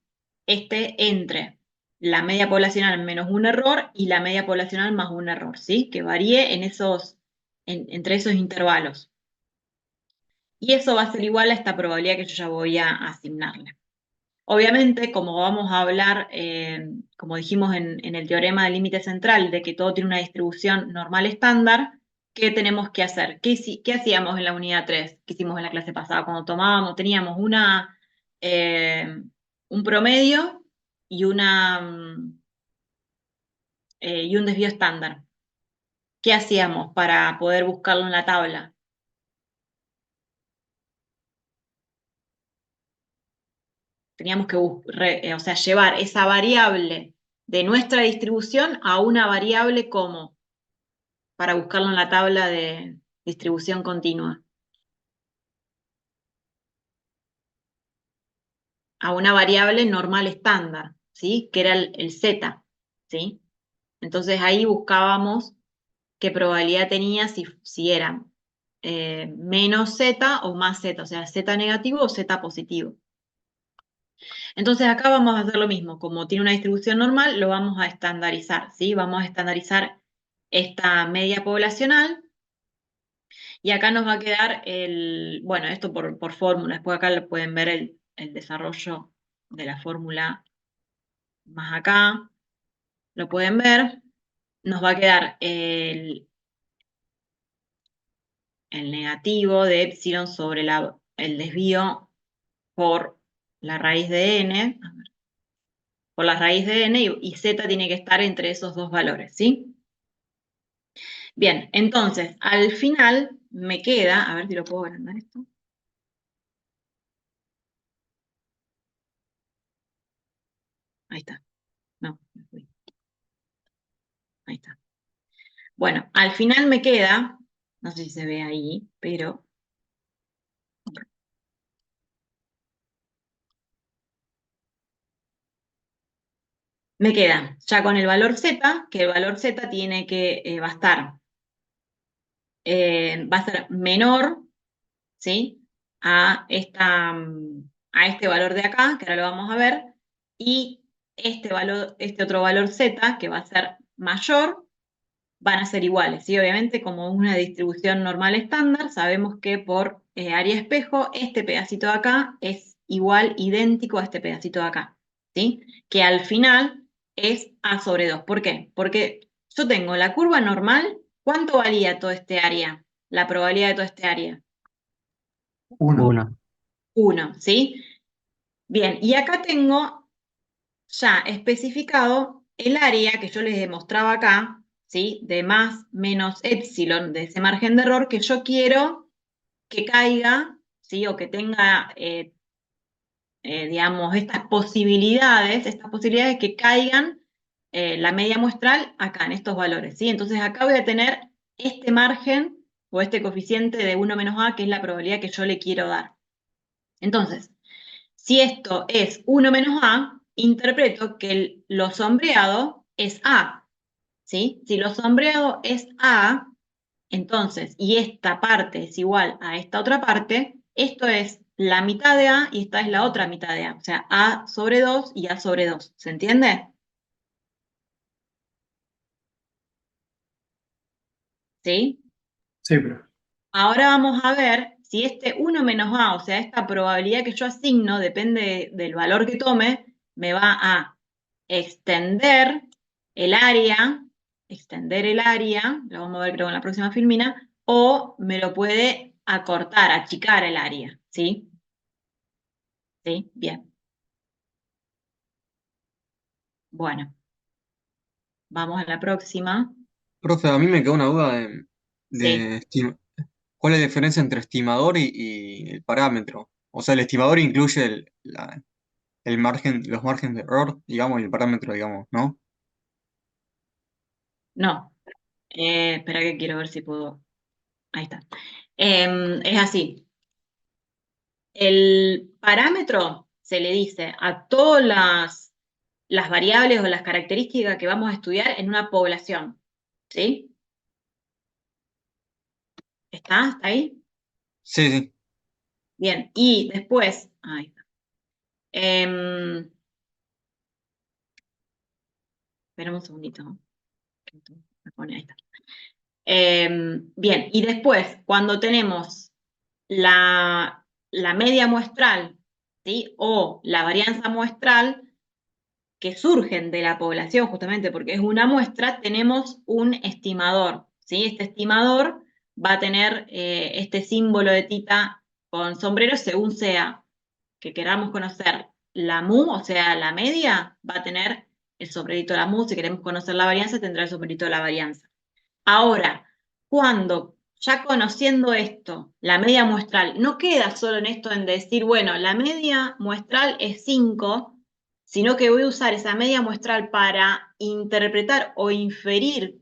esté entre la media poblacional menos un error y la media poblacional más un error, ¿sí? Que varíe entre esos intervalos. Y eso va a ser igual a esta probabilidad que yo ya voy a asignarle. Obviamente, como vamos a hablar, como dijimos en el teorema del límite central, de que todo tiene una distribución normal estándar, ¿qué tenemos que hacer? ¿Qué hacíamos en la unidad 3? ¿Qué hicimos en la clase pasada? Cuando teníamos un promedio y y un desvío estándar. ¿Qué hacíamos para poder buscarlo en la tabla? Teníamos que llevar esa variable de nuestra distribución a una variable como para buscarlo en la tabla de distribución continua. A una variable normal estándar, ¿sí? Que era el z, ¿sí? Entonces ahí buscábamos qué probabilidad tenía si era menos z o más z, o sea, z negativo o z positivo. Entonces acá vamos a hacer lo mismo, como tiene una distribución normal, lo vamos a estandarizar, ¿sí? Vamos a estandarizar esta media poblacional y acá nos va a quedar bueno, esto por fórmula, después acá lo pueden ver el desarrollo de la fórmula más acá, lo pueden ver, nos va a quedar el negativo de epsilon sobre el desvío por la raíz de n, por la raíz de n y z tiene que estar entre esos dos valores, ¿sí? Bien, entonces, al final me queda, a ver si lo puedo agrandar esto. Ahí está. No, me fui. Ahí está. Bueno, al final me queda, no sé si se ve ahí, pero me queda ya con el valor z, que el valor z va a ser menor, ¿sí? A este valor de acá, que ahora lo vamos a ver, y este otro valor z, que va a ser mayor, van a ser iguales, ¿sí? Obviamente, como una distribución normal estándar, sabemos que por área espejo, este pedacito de acá es idéntico a este pedacito de acá, ¿sí? Que al final es A sobre 2. ¿Por qué? Porque yo tengo la curva normal, ¿cuánto valía todo este área? La probabilidad de todo este área. 1. 1. 1, ¿sí? Bien, y acá tengo ya especificado el área que yo les demostraba acá, ¿sí? De más menos epsilon, de ese margen de error que yo quiero que caiga, ¿sí? O que tenga, digamos, estas posibilidades que caigan la media muestral acá, en estos valores, ¿sí? Entonces acá voy a tener este margen o este coeficiente de 1 menos a, que es la probabilidad que yo le quiero dar. Entonces, si esto es 1 menos a, interpreto que lo sombreado es a, ¿sí? Si lo sombreado es a, entonces, y esta parte es igual a esta otra parte, Esto es la mitad de A y esta es la otra mitad de A. O sea, A sobre 2 y A sobre 2. ¿Se entiende? ¿Sí? Sí, profe. Ahora vamos a ver si este 1 menos A, o sea, esta probabilidad que yo asigno, depende del valor que tome, me va a extender extender el área, lo vamos a ver creo en la próxima filmina, o me lo puede acortar, achicar el área, ¿sí? ¿Sí? Bien. Bueno, vamos a la próxima. Profe, a mí me quedó una duda Sí. ¿cuál es la diferencia entre estimador y el parámetro? O sea, el estimador incluye el margen, los márgenes de error, digamos, y el parámetro, digamos, ¿no? No. Espera que quiero ver si puedo. Ahí está. Es así. El parámetro se le dice a todas las variables o las características que vamos a estudiar en una población. ¿Sí? ¿Está? ¿Está ahí? Sí, sí. Bien. Y después, ahí está. Esperamos un segundito. Me pone, ahí está. Bien, y después, cuando tenemos la media muestral, ¿sí? O la varianza muestral, que surgen de la población, justamente porque es una muestra, tenemos un estimador, ¿sí? Este estimador va a tener este símbolo de tita con sombrero según sea que queramos conocer la mu, o sea, la media, va a tener el sombrerito de la mu, si queremos conocer la varianza, tendrá el sombrerito de la varianza. Ahora, cuando ya conociendo esto, la media muestral, no queda solo en esto en decir, bueno, la media muestral es 5, sino que voy a usar esa media muestral para interpretar o inferir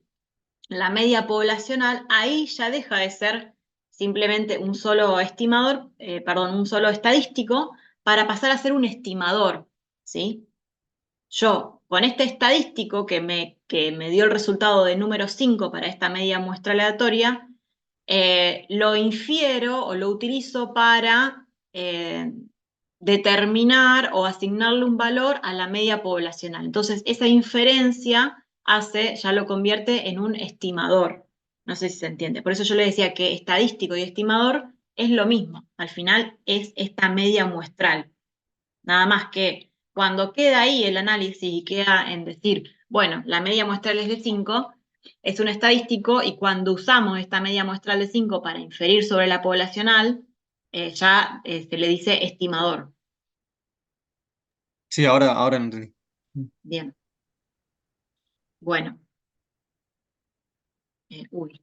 la media poblacional, ahí ya deja de ser simplemente un solo estimador, perdón, un solo estadístico, para pasar a ser un estimador, ¿sí? Yo, con este estadístico que me dio el resultado de número 5 para esta media muestra aleatoria, lo infiero o lo utilizo para determinar o asignarle un valor a la media poblacional. Entonces, esa inferencia ya lo convierte en un estimador. No sé si se entiende. Por eso yo le decía que estadístico y estimador es lo mismo. Al final es esta media muestral. Nada más que cuando queda ahí el análisis y queda en decir, bueno, la media muestral es de 5, es un estadístico y cuando usamos esta media muestral de 5 para inferir sobre la poblacional, ya se le dice estimador. Sí, ahora no entendí. Bien. Bueno. Uy.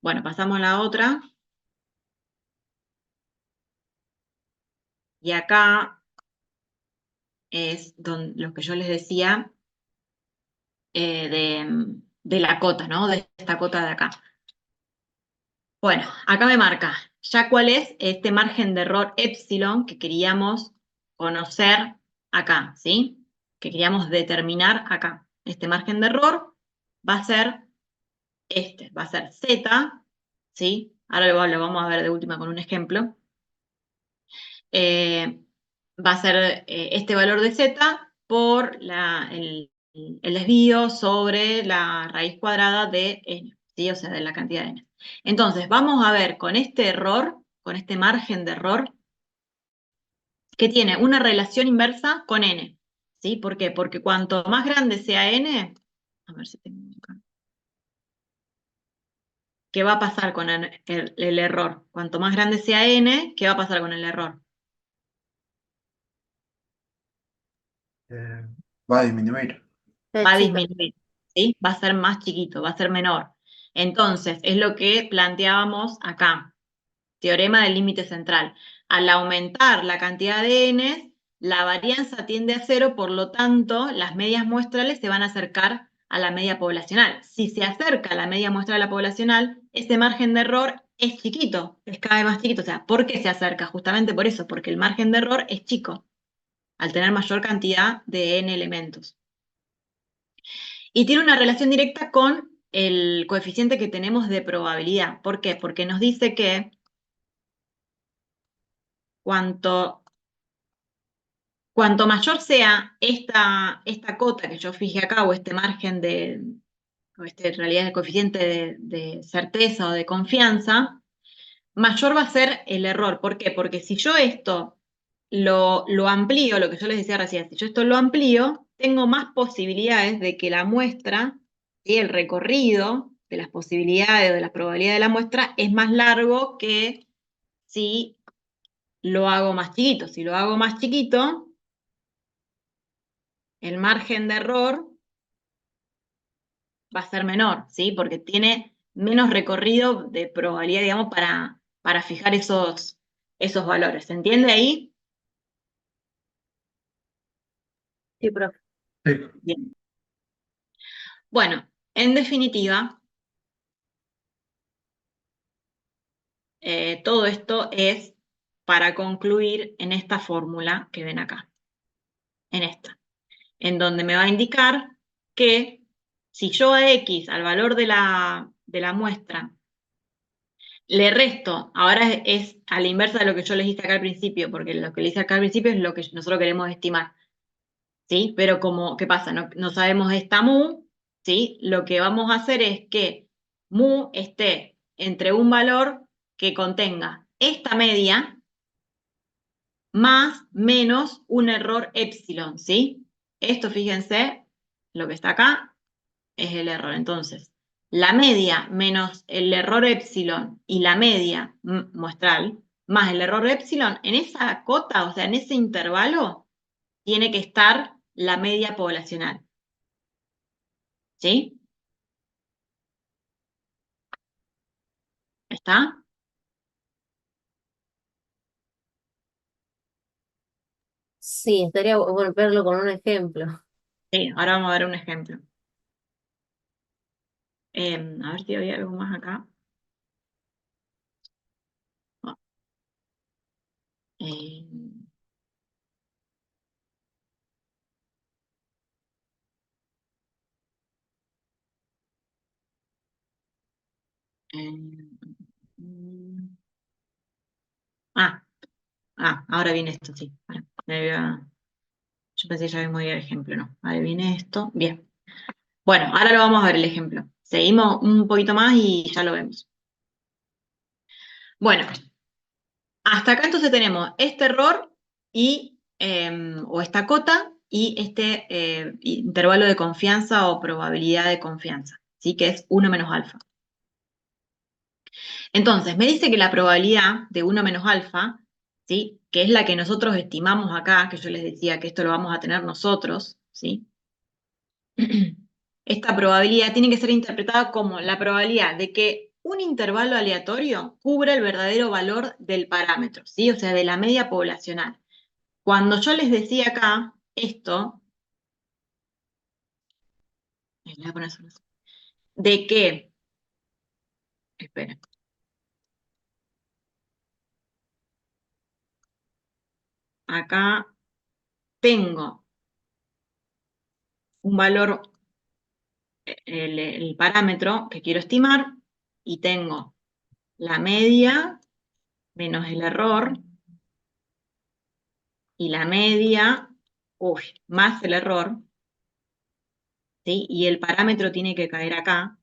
Bueno, pasamos a la otra. Y acá es lo que yo les decía de la cota, ¿no? De esta cota de acá. Bueno, acá me marca ya cuál es este margen de error epsilon que queríamos conocer acá, ¿sí? Que queríamos determinar acá. Este margen de error va a ser va a ser z, ¿sí? Ahora lo vamos a ver de última con un ejemplo. Va a ser este valor de z por el desvío sobre la raíz cuadrada de n, ¿sí? O sea, de la cantidad de n. Entonces, vamos a ver con este error, con este margen de error, que tiene una relación inversa con n, ¿sí? ¿Por qué? Porque cuanto más grande sea n, a ver si tengo acá. ¿Qué va a pasar con el error? Cuanto más grande sea n, ¿qué va a pasar con el error? Eh, Va a disminuir. Va a Chica. disminuir, ¿sí? Va a ser más chiquito, va a ser menor. Entonces, es lo que planteábamos acá, teorema del límite central. Al aumentar la cantidad de n, la varianza tiende a cero, por lo tanto, las medias muestrales se van a acercar a la media poblacional. Si se acerca a la media muestral a la poblacional, ese margen de error es chiquito, es cada vez más chiquito. O sea, ¿por qué se acerca? Justamente por eso, porque el margen de error es chico, al tener mayor cantidad de n elementos. Y tiene una relación directa con el coeficiente que tenemos de probabilidad. ¿Por qué? Porque nos dice que cuanto, cuanto mayor sea esta cota que yo fijé acá, o este margen o este en realidad el coeficiente de certeza o de confianza, mayor va a ser el error. ¿Por qué? Porque si yo esto lo amplío, lo que yo les decía recién, si yo esto lo amplío, tengo más posibilidades de que la muestra, ¿sí? El recorrido de las posibilidades o de la probabilidad de la muestra es más largo que si lo hago más chiquito. Si lo hago más chiquito, el margen de error va a ser menor, ¿sí? Porque tiene menos recorrido de probabilidad, digamos, para fijar esos valores. ¿Se entiende ahí? Sí, profe. Sí. Bien. Bueno, en definitiva, todo esto es para concluir en esta fórmula que ven acá, en esta, en donde me va a indicar que si yo a X, al valor de la muestra, le resto, ahora es a la inversa de lo que yo les hice acá al principio, porque lo que le hice acá al principio es lo que nosotros queremos estimar, ¿sí? Pero como, ¿qué pasa? No sabemos esta mu, ¿sí? Lo que vamos a hacer es que mu esté entre un valor que contenga esta media más menos un error epsilon, ¿sí? Esto, fíjense, lo que está acá es el error. Entonces, la media menos el error epsilon y la media muestral más el error epsilon, en esa cota, o sea, en ese intervalo, tiene que estar la media poblacional. ¿Sí? ¿Está? Sí, estaría bueno verlo con un ejemplo. Sí, ahora vamos a ver un ejemplo. A ver si había algo más acá. Oh, em, em, mm, ah, ahora viene esto, sí. Bueno, yo pensé que ya habíamos ido al ejemplo, no. Ahora viene esto. Bien. Bueno, ahora lo vamos a ver el ejemplo. Seguimos un poquito más y ya lo vemos. Bueno, hasta acá entonces tenemos este error o esta cota y este intervalo de confianza o probabilidad de confianza, ¿sí? Que es 1 menos alfa. Entonces, me dice que la probabilidad de 1 menos alfa, ¿sí? Que es la que nosotros estimamos acá, que yo les decía que esto lo vamos a tener nosotros, ¿sí? Esta probabilidad tiene que ser interpretada como la probabilidad de que un intervalo aleatorio cubra el verdadero valor del parámetro, ¿sí? O sea, de la media poblacional. Cuando yo les decía acá esto, voy a poner de que, esperen, acá tengo un valor, el parámetro que quiero estimar, y tengo la media menos el error, y la media, más el error, ¿sí? Y el parámetro tiene que caer acá,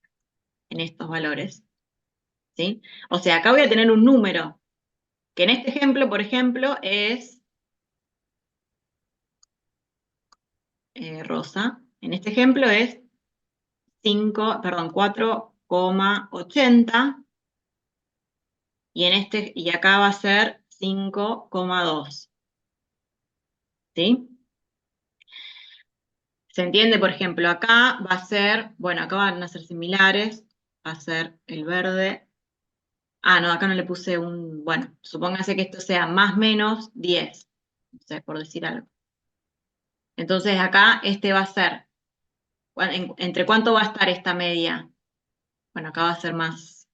en estos valores, ¿sí? O sea, acá voy a tener un número, que en este ejemplo, por ejemplo, es rosa. En este ejemplo es 4,80, y acá va a ser 5,2. ¿Sí? ¿Se entiende? Por ejemplo, acá va a ser, bueno, acá van a ser similares, va a ser el verde. Ah, no, acá no le puse bueno, supóngase que esto sea más menos 10, no sé, por decir algo. Entonces acá este va a ser, ¿entre cuánto va a estar esta media? Bueno, acá va a ser más.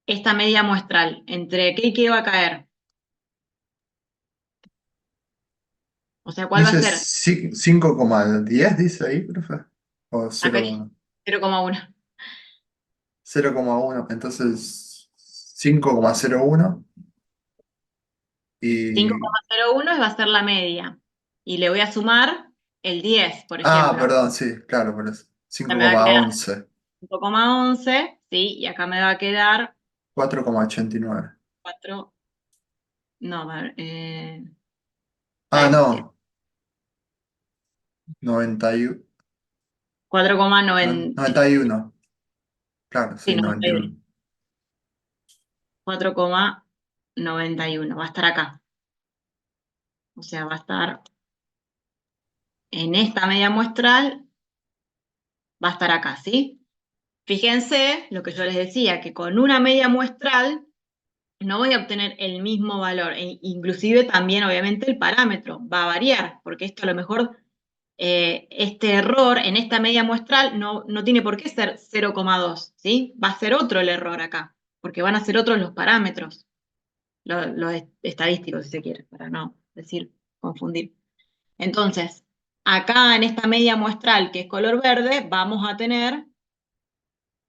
Esta media muestral, ¿entre qué y qué va a caer? O sea, ¿cuál va a Dice ser? 5,10, dice ahí, profe. O Acá dice 0,1. 0,1, entonces 5,01 y... 5,01 va a ser la media. Y le voy a sumar el 10, por Ah, ejemplo. perdón, sí, claro, por eso. Ya me va a quedar 5,11, 5,11, ¿sí? Y acá me va a quedar 4,89. 4, no, a ver, está Ah, bien, sí, no, 91, 4,90, 91, claro, sí, sí, 91, 91. 4,91, va a estar acá. O sea, va a estar en esta media muestral, va a estar acá, ¿sí? Fíjense lo que yo les decía, que con una media muestral no voy a obtener el mismo valor, inclusive también obviamente el parámetro va a variar, porque esto a lo mejor, este error en esta media muestral no tiene por qué ser 0,2, ¿sí? Va a ser otro el error acá, porque van a ser otros los parámetros, los estadísticos si se quiere, para no decir, confundir. Entonces, acá en esta media muestral que es color verde, vamos a tener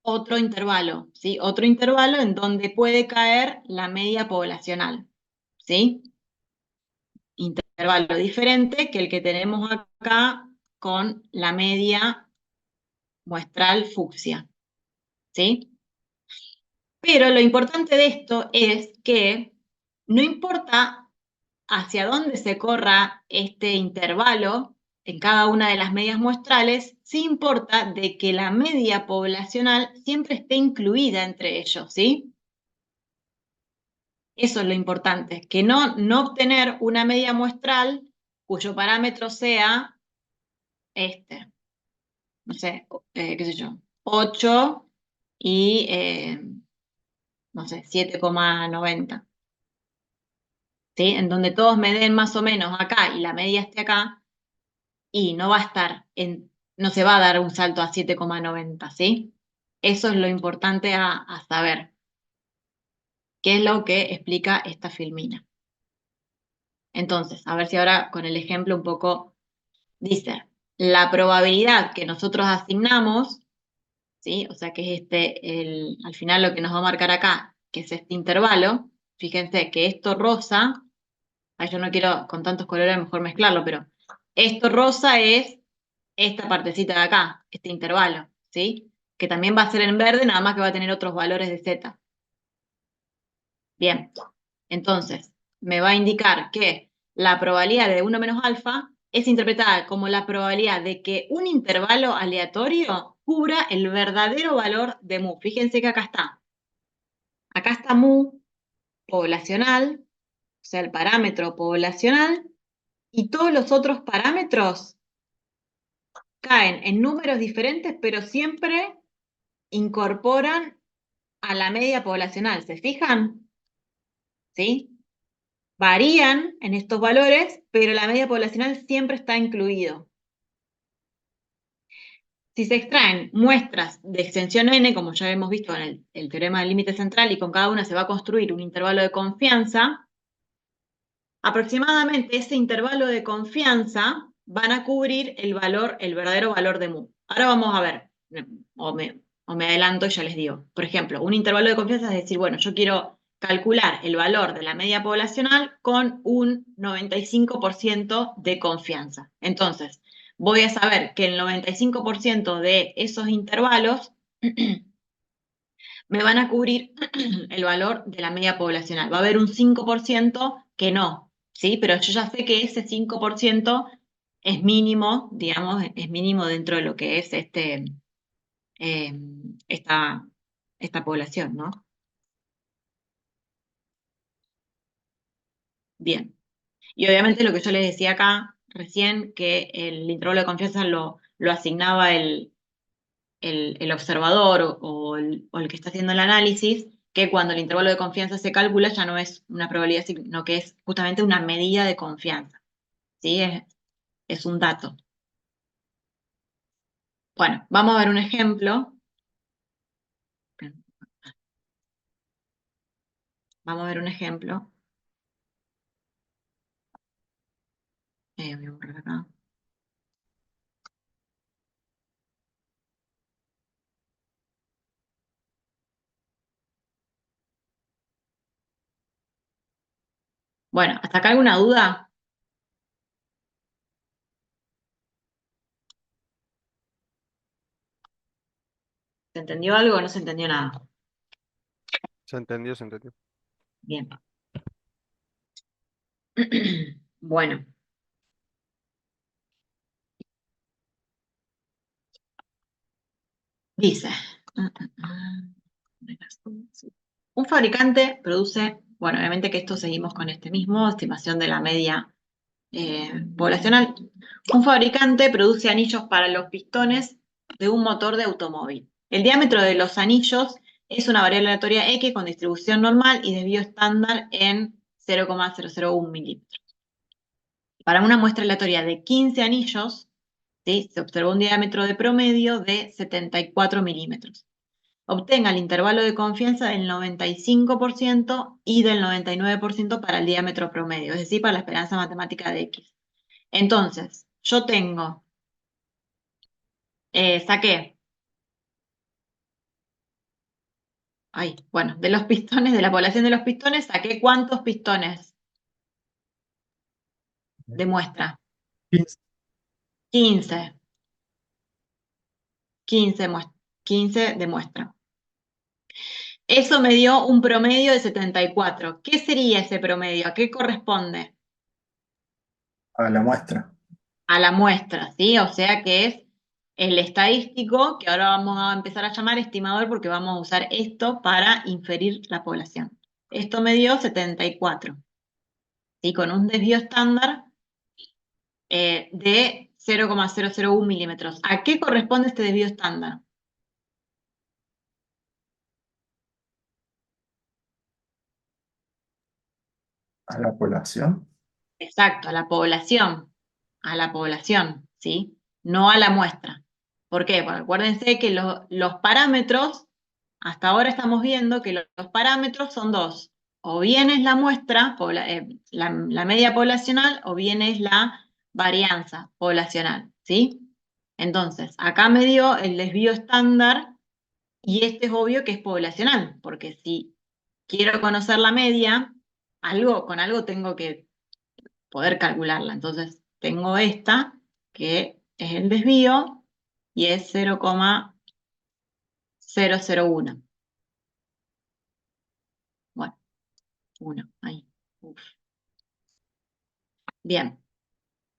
otro intervalo, ¿sí? Otro intervalo en donde puede caer la media poblacional, ¿sí? Intervalo diferente que el que tenemos acá con la media muestral fucsia, ¿sí? Pero lo importante de esto es que no importa hacia dónde se corra este intervalo en cada una de las medias muestrales, sí importa de que la media poblacional siempre esté incluida entre ellos, ¿sí? Eso es lo importante, que no obtener una media muestral cuyo parámetro sea este, no sé, qué sé yo, 8 y, no sé, 7,90, ¿sí? En donde todos me den más o menos acá y la media esté acá, y no va a estar no se va a dar un salto a 7,90, ¿sí? Eso es lo importante a saber, qué es lo que explica esta filmina. Entonces, a ver si ahora con el ejemplo un poco dice, la probabilidad que nosotros asignamos, ¿sí? O sea, que es al final lo que nos va a marcar acá, que es este intervalo, fíjense que esto rosa, ay, yo no quiero con tantos colores mejor mezclarlo, pero esto rosa es esta partecita de acá, este intervalo, ¿sí? Que también va a ser en verde, nada más que va a tener otros valores de z. Bien, entonces me va a indicar que la probabilidad de 1 menos alfa es interpretada como la probabilidad de que un intervalo aleatorio cubra el verdadero valor de mu. Fíjense que acá está. Acá está mu poblacional, o sea, el parámetro poblacional, y todos los otros parámetros caen en números diferentes, pero siempre incorporan a la media poblacional. ¿Se fijan? ¿Sí? Varían en estos valores, pero la media poblacional siempre está incluido. Si se extraen muestras de extensión n, como ya hemos visto en el teorema del límite central, y con cada una se va a construir un intervalo de confianza, aproximadamente ese intervalo de confianza van a cubrir el verdadero valor de mu. Ahora vamos a ver, o me adelanto y ya les digo. Por ejemplo, un intervalo de confianza es decir, bueno, yo quiero calcular el valor de la media poblacional con un 95% de confianza. Entonces, voy a saber que el 95% de esos intervalos me van a cubrir el valor de la media poblacional. Va a haber un 5% que no, ¿sí? Pero yo ya sé que ese 5% es mínimo, digamos, es mínimo dentro de lo que es eh, esta, esta población, ¿no? Bien. Y obviamente lo que yo les decía acá recién, que el intervalo de confianza lo asignaba el observador o el que está haciendo el análisis, que cuando el intervalo de confianza se calcula ya no es una probabilidad, sino que es justamente una medida de confianza. ¿Sí? Es un dato. Bueno, vamos a ver un ejemplo. Vamos a ver un ejemplo. Voy a borrar acá. Bueno, ¿hasta acá alguna duda? ¿Se entendió algo o no se entendió nada? Se entendió, se entendió. Bien. Bueno. Dice, un fabricante produce, bueno, obviamente que esto seguimos con este mismo, estimación de la media poblacional. Un fabricante produce anillos para los pistones de un motor de automóvil. El diámetro de los anillos es una variable aleatoria X con distribución normal y desvío estándar en 0,001 milímetros. Para una muestra aleatoria de 15 anillos, ¿sí?, se observó un diámetro de promedio de 74 milímetros. Obtenga el intervalo de confianza del 95% y del 99% para el diámetro promedio, es decir, para la esperanza matemática de X. Entonces, yo tengo, saqué, bueno, de los pistones, de la población de los pistones, saqué ¿cuántos pistones de muestra? 15. 15 de muestra. Eso me dio un promedio de 74. ¿Qué sería ese promedio? ¿A qué corresponde? A la muestra. A la muestra, ¿sí? O sea que es el estadístico, que ahora vamos a empezar a llamar estimador porque vamos a usar esto para inferir la población. Esto me dio 74, ¿sí? Con un desvío estándar de 0,001 milímetros. ¿A qué corresponde este desvío estándar? A la población. Exacto, a la población, ¿sí? No a la muestra. ¿Por qué? Porque acuérdense que los parámetros, hasta ahora estamos viendo que los parámetros son dos. O bien es la muestra, la media poblacional, o bien es la varianza poblacional, ¿sí? Entonces, acá me dio el desvío estándar y este es obvio que es poblacional, porque si quiero conocer la media, con algo tengo que poder calcularla. Entonces, tengo esta, que es el desvío, y es 0,001. Bueno, 1, ahí. Uf. Bien.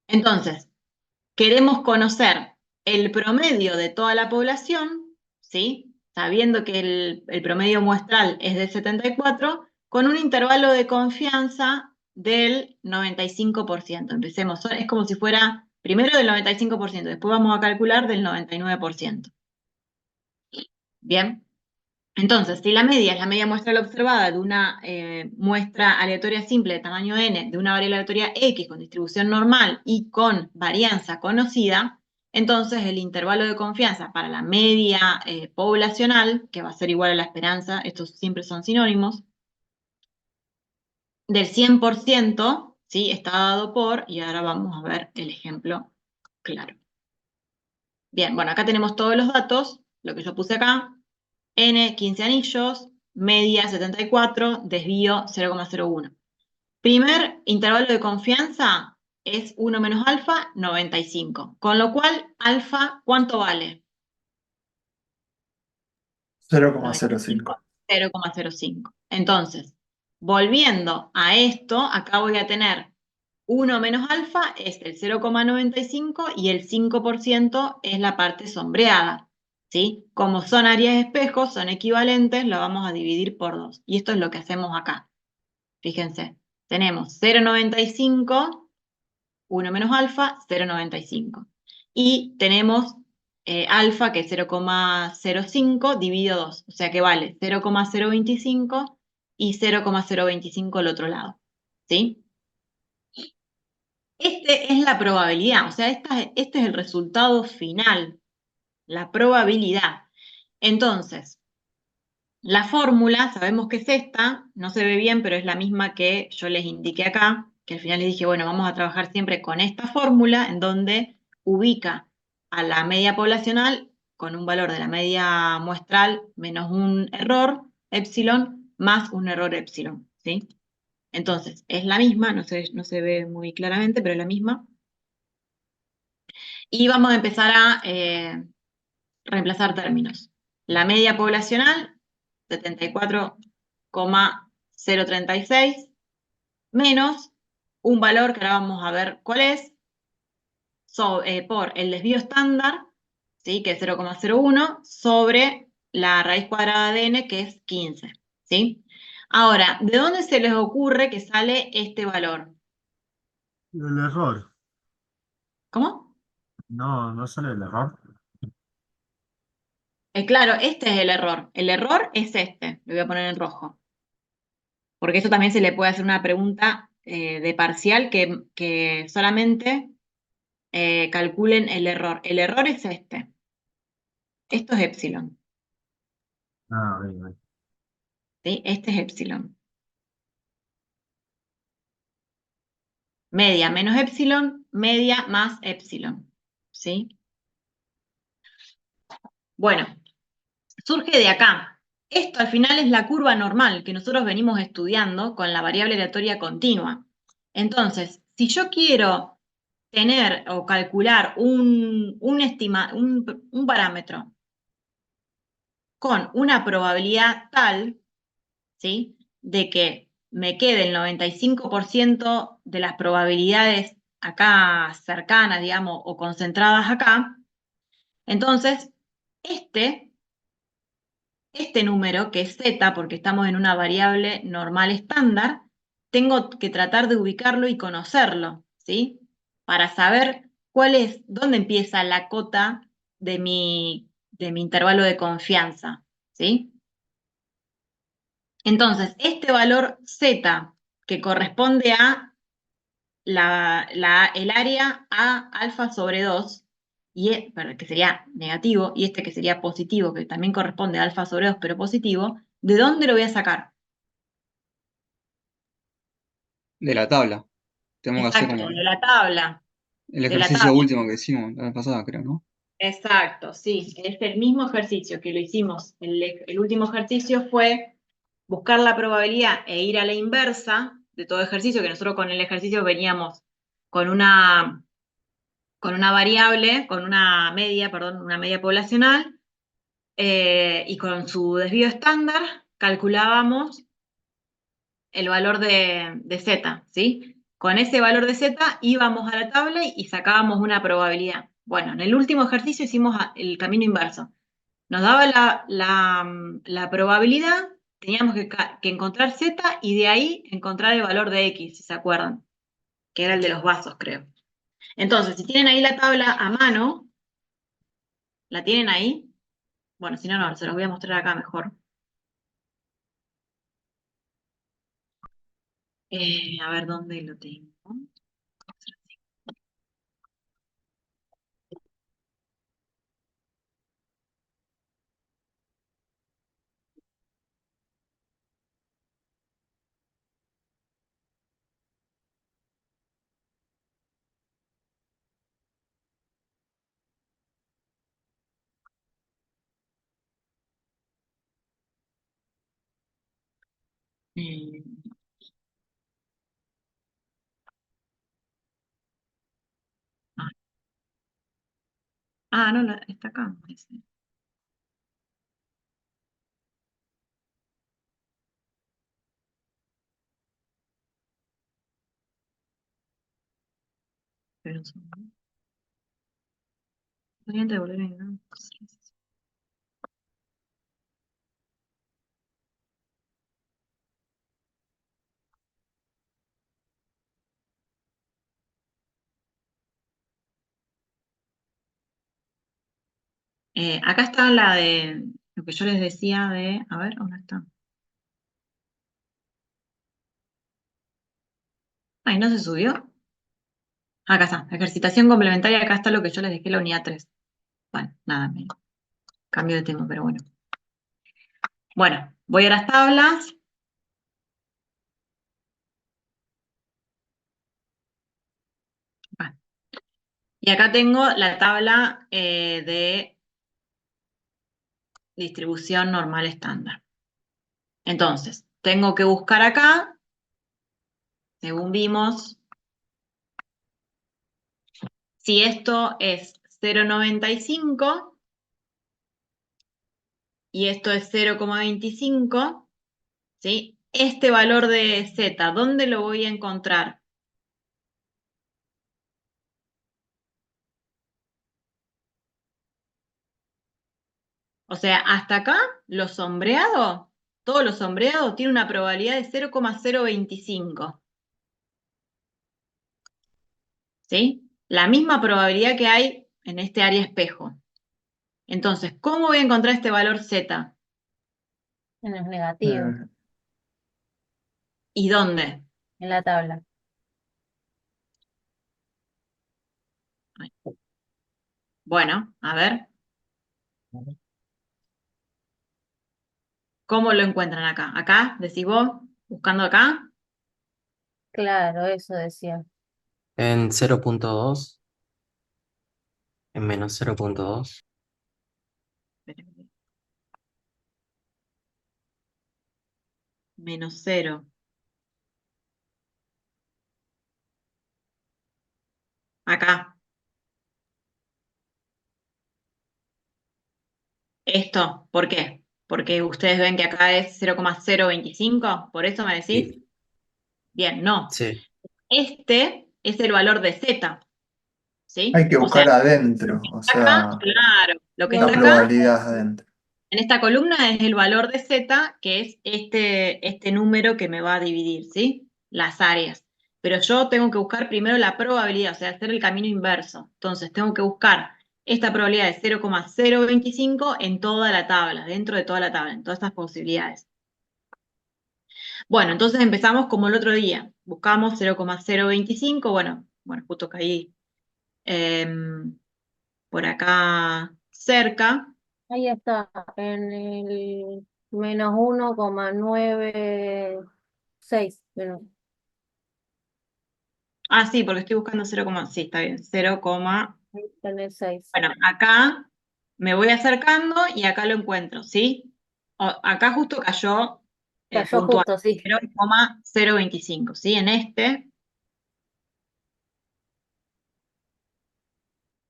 Entonces, queremos conocer el promedio de toda la población, ¿sí? Sabiendo que el promedio muestral es de 74, con un intervalo de confianza del 95%. Empecemos, es como si fuera primero del 95%, después vamos a calcular del 99%. Bien. Entonces, si la media es la media muestral observada de una muestra aleatoria simple de tamaño n, de una variable aleatoria x con distribución normal y con varianza conocida, entonces el intervalo de confianza para la media poblacional, que va a ser igual a la esperanza, estos siempre son sinónimos, del 100%, ¿sí?, está dado por, y ahora vamos a ver el ejemplo claro. Bien, bueno, acá tenemos todos los datos, lo que yo puse acá. N, 15 anillos, media 74, desvío 0,01. Primer intervalo de confianza es 1 menos alfa, 95. Con lo cual, alfa, ¿cuánto vale? 0,05. 0,05. Entonces, volviendo a esto, acá voy a tener 1 menos alfa es el 0,95 y el 5% es la parte sombreada. ¿Sí? Como son áreas espejos, son equivalentes, lo vamos a dividir por 2. Y esto es lo que hacemos acá. Fíjense, tenemos 0,95, 1 menos alfa, 0,95. Y tenemos alfa, que es 0,05 dividido 2. O sea que vale 0,025 y 0,025 al otro lado. ¿Sí? Este es la probabilidad, o sea, este es el resultado final, la probabilidad. Entonces, la fórmula, sabemos que es esta, no se ve bien, pero es la misma que yo les indiqué acá, que al final les dije, bueno, vamos a trabajar siempre con esta fórmula en donde ubica a la media poblacional con un valor de la media muestral menos un error, epsilon, más un error epsilon, ¿sí? Entonces, es la misma, no se ve muy claramente, pero es la misma. Y vamos a empezar a reemplazar términos. La media poblacional, 74,036, menos un valor que ahora vamos a ver cuál es, por el desvío estándar, ¿sí? Que es 0,01, sobre la raíz cuadrada de n, que es 15. ¿Sí? Ahora, ¿de dónde se les ocurre que sale este valor? El error. ¿Cómo? No, no sale el error. Claro, este es el error. El error es este. Lo voy a poner en rojo. Porque eso también se le puede hacer una pregunta de parcial que solamente calculen el error. El error es este. Esto es epsilon. Ah, bien, bien. ¿Sí? Este es epsilon. Media menos epsilon, media más epsilon. ¿Sí? Bueno, surge de acá. Esto al final es la curva normal que nosotros venimos estudiando con la variable aleatoria continua. Entonces, si yo quiero tener o calcular un parámetro con una probabilidad tal, ¿sí? De que me quede el 95% de las probabilidades acá cercanas, digamos, o concentradas acá, entonces este, este número, que es z, porque estamos en una variable normal estándar, tengo que tratar de ubicarlo y conocerlo, ¿sí? Para saber dónde empieza la cota de mi intervalo de confianza, ¿sí? Entonces, este valor z, que corresponde a el área a alfa sobre 2, perdón, que sería negativo, y este que sería positivo, que también corresponde a alfa sobre 2, pero positivo, ¿de dónde lo voy a sacar? De la tabla. Tenemos que hacer Exacto, como de la tabla, el de la ejercicio tabla. último que hicimos la vez pasada, creo, ¿no? Exacto, sí, es el mismo ejercicio que lo hicimos. El último ejercicio fue buscar la probabilidad e ir a la inversa de todo ejercicio, que nosotros con el ejercicio veníamos con con una variable, con una media, perdón, una media poblacional, y con su desvío estándar calculábamos el valor de z, ¿sí? Con ese valor de z íbamos a la tabla y sacábamos una probabilidad. Bueno, en el último ejercicio hicimos el camino inverso. Nos daba la probabilidad, teníamos que encontrar z y de ahí encontrar el valor de x, si se acuerdan, que era el de los vasos, creo. Entonces, si tienen ahí la tabla a mano, ¿la tienen ahí? Bueno, si no, no, se los voy a mostrar acá mejor. A ver dónde lo tengo. Eh, ah, no, está acá. Parece. Pero un segundo. Variante de volver a engañar. Acá está la de lo que yo les decía de. A ver, ¿dónde está? Ay, ¿no se subió? Acá está. Ejercitación complementaria. Acá está lo que yo les dejé la unidad 3. Bueno, nada, me cambio de tema, pero bueno. Bueno, voy a las tablas. Y acá tengo la tabla de distribución normal estándar. Entonces, tengo que buscar acá, según vimos, si esto es 0,95 y esto es 0,25, ¿sí? Este valor de Z, ¿dónde lo voy a encontrar? O sea, hasta acá, lo sombreado, todo lo sombreado tiene una probabilidad de 0,025. ¿Sí? La misma probabilidad que hay en este área espejo. Entonces, ¿cómo voy a encontrar este valor Z? En los negativos, ¿Y dónde? en la tabla. Bueno, a ver, ¿cómo lo encuentran acá? ¿Acá? ¿Decís vos? ¿Buscando acá? Claro, eso decía. En 0.2, en menos 0.2. Menos 0. Acá. Esto, ¿por qué? Porque ustedes ven que acá es 0,025, ¿por eso me decís? Sí, Bien, no. sí, Este es el valor de Z, ¿sí? Hay que O sea, buscar adentro, o acá, sea, claro, lo que la está Bien. acá probabilidad adentro. en esta columna es el valor de Z, que es este número que me va a dividir, ¿sí? Las áreas. Pero yo tengo que buscar primero la probabilidad, o sea, hacer el camino inverso. Entonces, tengo que buscar esta probabilidad de 0,025 en toda la tabla, dentro de toda la tabla, en todas estas posibilidades. Bueno, entonces empezamos como el otro día. Buscamos 0,025, bueno, justo caí por acá cerca. Ahí está, en el menos 1,96. Menos. Ah, sí, porque estoy buscando 0, sí, está bien, 0, Ahí está en el 6. bueno, acá me voy acercando y acá lo encuentro, ¿sí? Acá justo cayó Cayó puntual, justo, sí. 0,025, ¿sí? En este,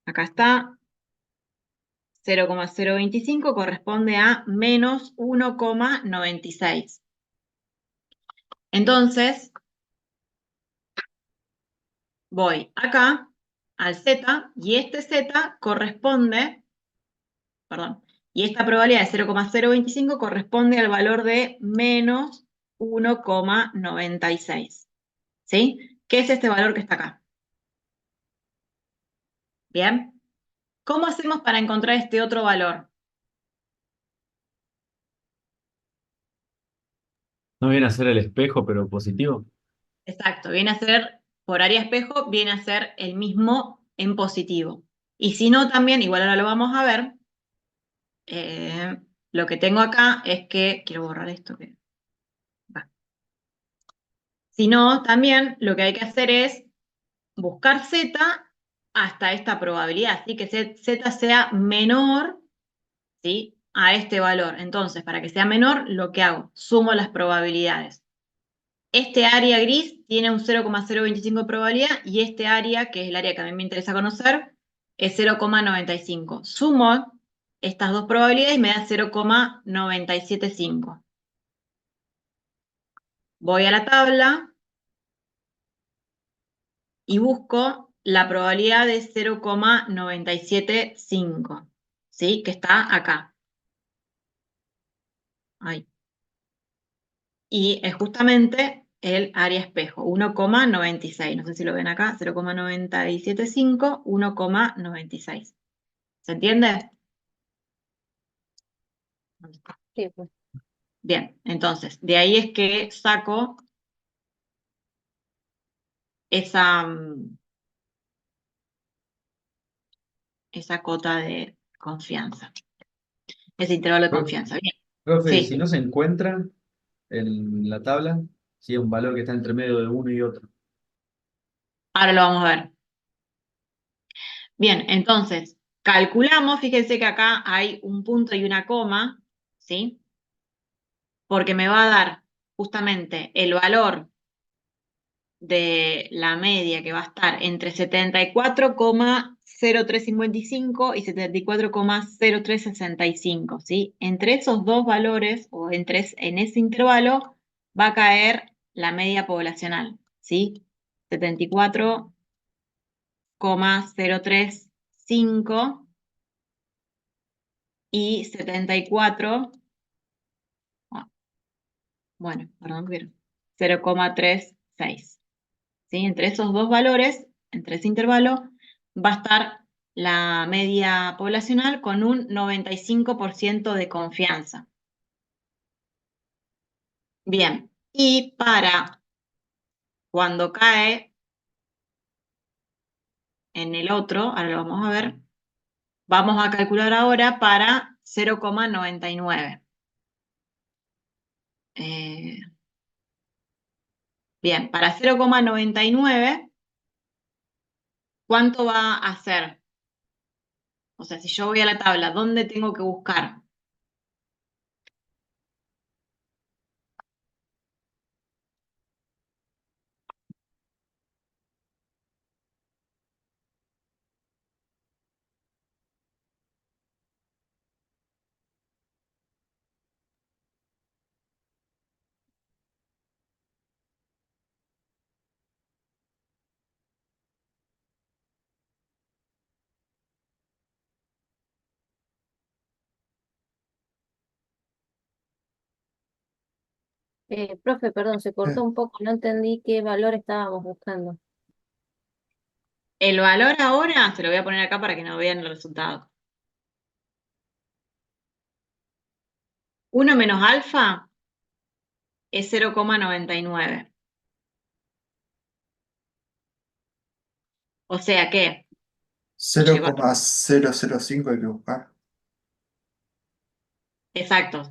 acá está, 0,025 corresponde a menos 1,96. Entonces, voy acá al Z y este Z corresponde, perdón, y esta probabilidad de 0,025 corresponde al valor de menos 1,96. ¿Sí? ¿Qué es este valor que está acá? Bien. ¿Cómo hacemos para encontrar este otro valor? No viene a ser el espejo, pero positivo. Exacto, viene a ser, por área espejo, viene a ser el mismo en positivo. Y si no, también, igual ahora lo vamos a ver, lo que tengo acá es que, quiero borrar esto que va. Si no, también lo que hay que hacer es buscar Z hasta esta probabilidad, ¿sí? Que Z sea menor, ¿sí? A este valor. Entonces, para que sea menor, lo que hago, sumo las probabilidades. Este área gris tiene un 0,025 de probabilidad y este área, que es el área que a mí me interesa conocer, es 0,95. Sumo estas dos probabilidades y me da 0,975. Voy a la tabla y busco la probabilidad de 0,975, ¿sí? Que está acá. Ahí. Y es justamente el área espejo, 1,96. No sé si lo ven acá, 0,975, 1,96. ¿Se entiende? Sí, pues. Bien, entonces, de ahí es que saco esa, esa cota de confianza, ese intervalo de Pro- confianza. Bien, Profe, si sí, no se encuentra en la tabla, si es un valor que está entre medio de uno y otro. ahora lo vamos a ver. Bien, entonces, calculamos, fíjense que acá hay un punto y una coma, ¿sí? Porque me va a dar justamente el valor de la media que va a estar entre 74,0355 y 74,0365, ¿sí? Entre esos dos valores, o en ese intervalo, va a caer la media poblacional, ¿sí? 74,035 y 74, bueno, perdón, pero 0,36. ¿Sí? Entre esos dos valores, entre ese intervalo, va a estar la media poblacional con un 95% de confianza. Bien, y para cuando cae en el otro, ahora lo vamos a ver, vamos a calcular ahora para 0,99. Bien, para 0,99, ¿cuánto va a ser? O sea, si yo voy a la tabla, ¿dónde tengo que buscar? Profe, perdón, se Eh, cortó un poco, no entendí qué valor estábamos buscando. El valor ahora, se lo voy a poner acá para que no vean el resultado. 1 menos alfa es 0,99. O sea que cero lleva, coma cero cero cinco hay que buscar. exacto.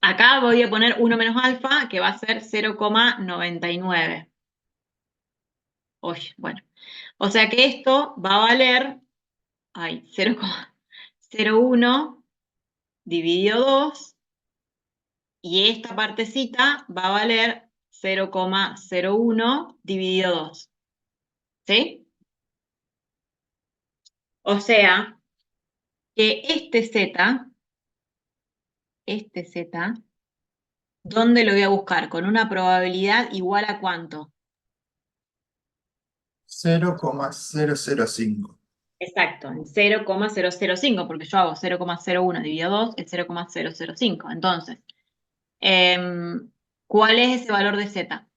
Acá voy a poner 1 menos alfa, que va a ser 0,99. Oye, bueno. O sea que esto va a valer, ay, 0,01 dividido 2, y esta partecita va a valer 0,01 dividido 2. ¿Sí? O sea que este Z, ¿dónde lo voy a buscar? Con una probabilidad igual a ¿cuánto? 0,005. Exacto, en 0,005, porque yo hago 0,01 dividido 2 es 0,005. Entonces, ¿cuál es ese valor de Z?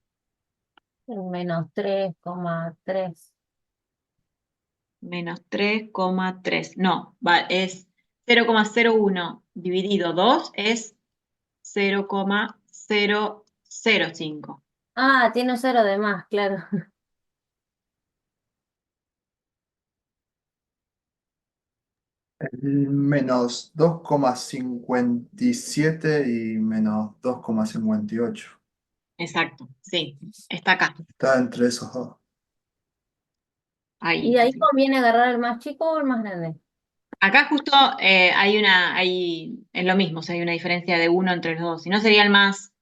Menos 3,3. Menos 3,3. No, es 0,01 dividido 2 es 0,005. Ah, tiene un cero de más, claro. Menos 2,57 y menos 2,58. Exacto, sí, está acá. Está entre esos dos. Ahí ¿Y de está, ahí sí. conviene agarrar el más chico o el más grande? Acá justo es lo mismo, o sea, hay una diferencia de 1 entre los dos. Si no sería el más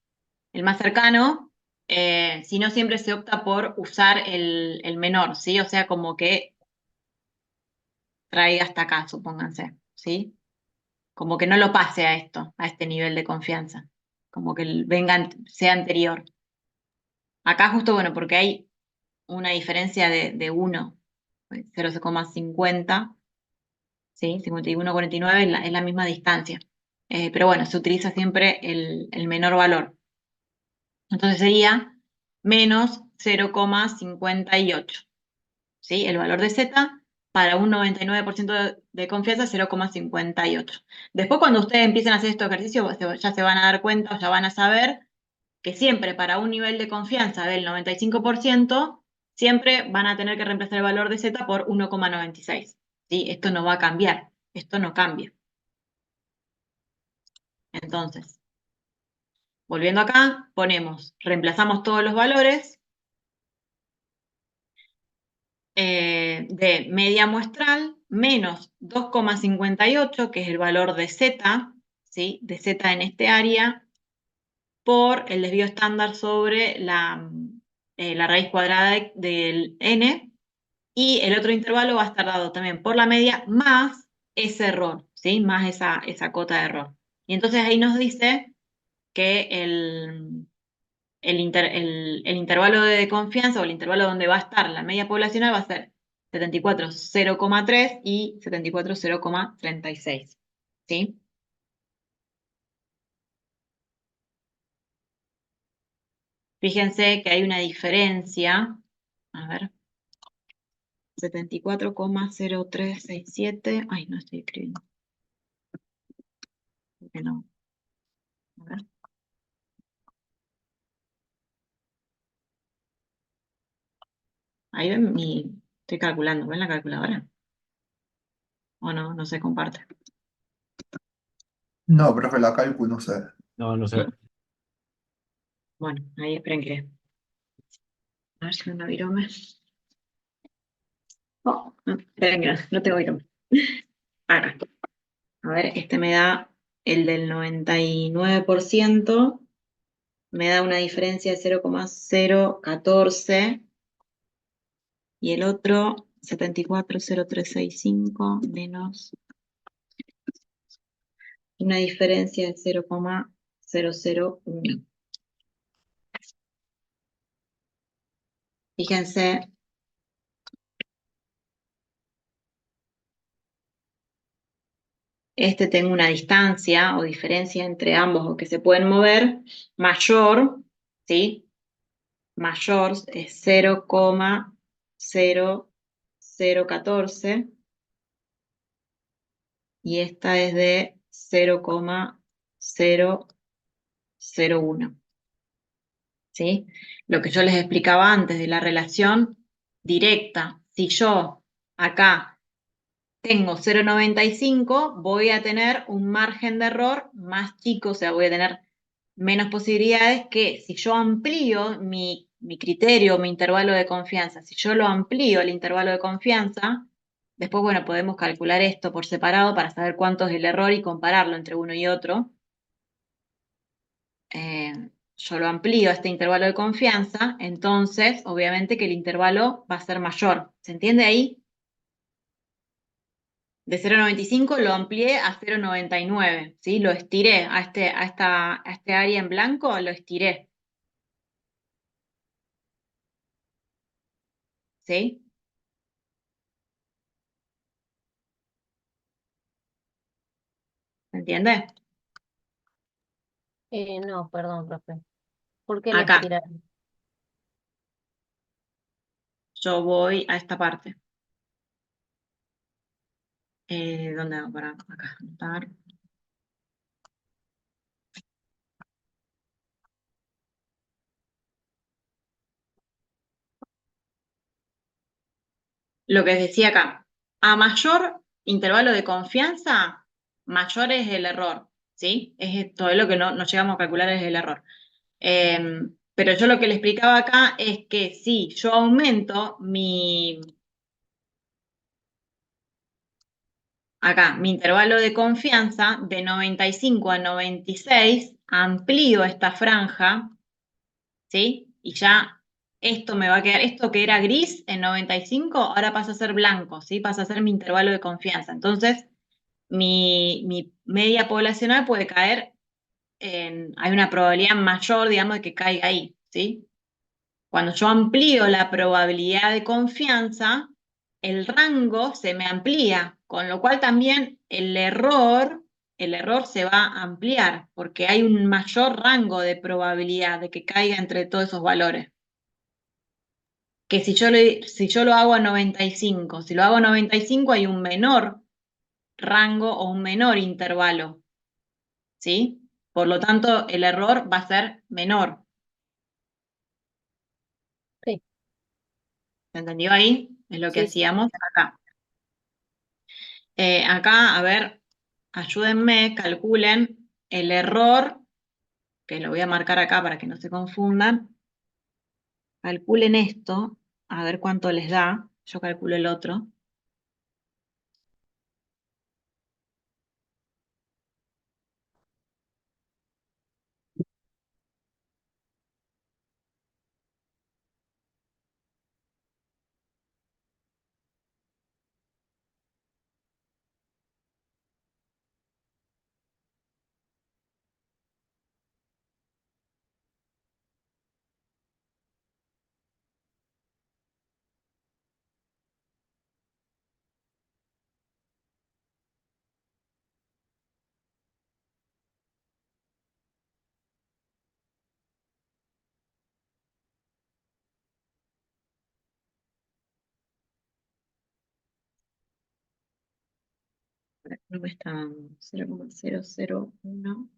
cercano, si no siempre se opta por usar el menor, ¿sí? O sea, como que traiga hasta acá, supónganse, ¿sí? Como que no lo pase a esto, a este nivel de confianza, como que sea anterior. Acá justo, bueno, porque hay una diferencia de 1, 0,50, ¿sí? 51,49 es la misma distancia. Pero bueno, se utiliza siempre el menor valor. Entonces sería menos 0,58, ¿sí? El valor de Z para un 99% de confianza, 0,58. Después, cuando ustedes empiecen a hacer estos ejercicios, ya se van a dar cuenta o ya van a saber que siempre para un nivel de confianza del 95%, siempre van a tener que reemplazar el valor de Z por 1,96. ¿Sí? Esto no va a cambiar, esto no cambia. Entonces, volviendo acá, reemplazamos todos los valores. de media muestral menos 2,58, que es el valor de Z, ¿sí? De Z en este área, por el desvío estándar sobre la raíz cuadrada del n, y el otro intervalo va a estar dado también por la media más ese error, ¿sí? Más esa cota de error. Y entonces ahí nos dice que el intervalo de confianza o el intervalo donde va a estar la media poblacional va a ser 74,0,3 y 74,0,36, ¿sí? Fíjense que hay una diferencia, a ver, 74,0367, ay, no estoy escribiendo, ¿por qué no? A ver. Ahí ven estoy calculando, ¿ven la calculadora? ¿O no? No se comparte. No, profe, la cálculo, no sé. No, no sé. No. Bueno, ahí esperen que. A ver si no virome. Oh, no, esperen que no tengo virome. Acá. A ver, este me da el del 99%, me da una diferencia de 0,014 y el otro 74,0365 menos una diferencia de 0,001. Fíjense, tengo una distancia o diferencia entre ambos o que se pueden mover mayor, ¿sí? Mayor es 0,0014 y esta es de 0,001, ¿sí? Lo que yo les explicaba antes de la relación directa. Si yo acá tengo 0,95, voy a tener un margen de error más chico, o sea, voy a tener menos posibilidades que si yo amplío mi criterio, mi intervalo de confianza, si yo lo amplío el intervalo de confianza, después, bueno, podemos calcular esto por separado para saber cuánto es el error y compararlo entre uno y otro. Yo lo amplío a este intervalo de confianza, entonces, obviamente que el intervalo va a ser mayor. ¿Se entiende ahí? De 0,95 lo amplié a 0,99, ¿sí? Lo estiré a este área en blanco, lo estiré, ¿sí? ¿Se entiende? No, perdón, profe. ¿Por qué lo Acá, estiraron? yo voy a esta parte. ¿Dónde hago? Para acá, anotar. Lo que decía acá, a mayor intervalo de confianza, mayor es el error, ¿sí? Es esto, es lo que no llegamos a calcular, es el error. Pero yo lo que le explicaba acá es que si yo aumento mi intervalo de confianza de 95 a 96, amplío esta franja, ¿sí? Y ya esto me va a quedar, esto que era gris en 95, ahora pasa a ser blanco, ¿sí? Pasa a ser mi intervalo de confianza. Entonces, mi media poblacional puede caer hay una probabilidad mayor, digamos, de que caiga ahí, ¿sí? Cuando yo amplío la probabilidad de confianza, el rango se me amplía, con lo cual también el error se va a ampliar, porque hay un mayor rango de probabilidad de que caiga entre todos esos valores. Que si yo lo hago a 95, si lo hago a 95 hay un menor rango o un menor intervalo, ¿sí? Por lo tanto, el error va a ser menor. Sí, ¿Se entendió ahí? Es lo que sí, sí. hacíamos acá. Acá, a ver, ayúdenme, calculen el error, que lo voy a marcar acá para que no se confundan. Calculen esto, a ver cuánto les da. yo calculo el otro. Creo que está 0,001.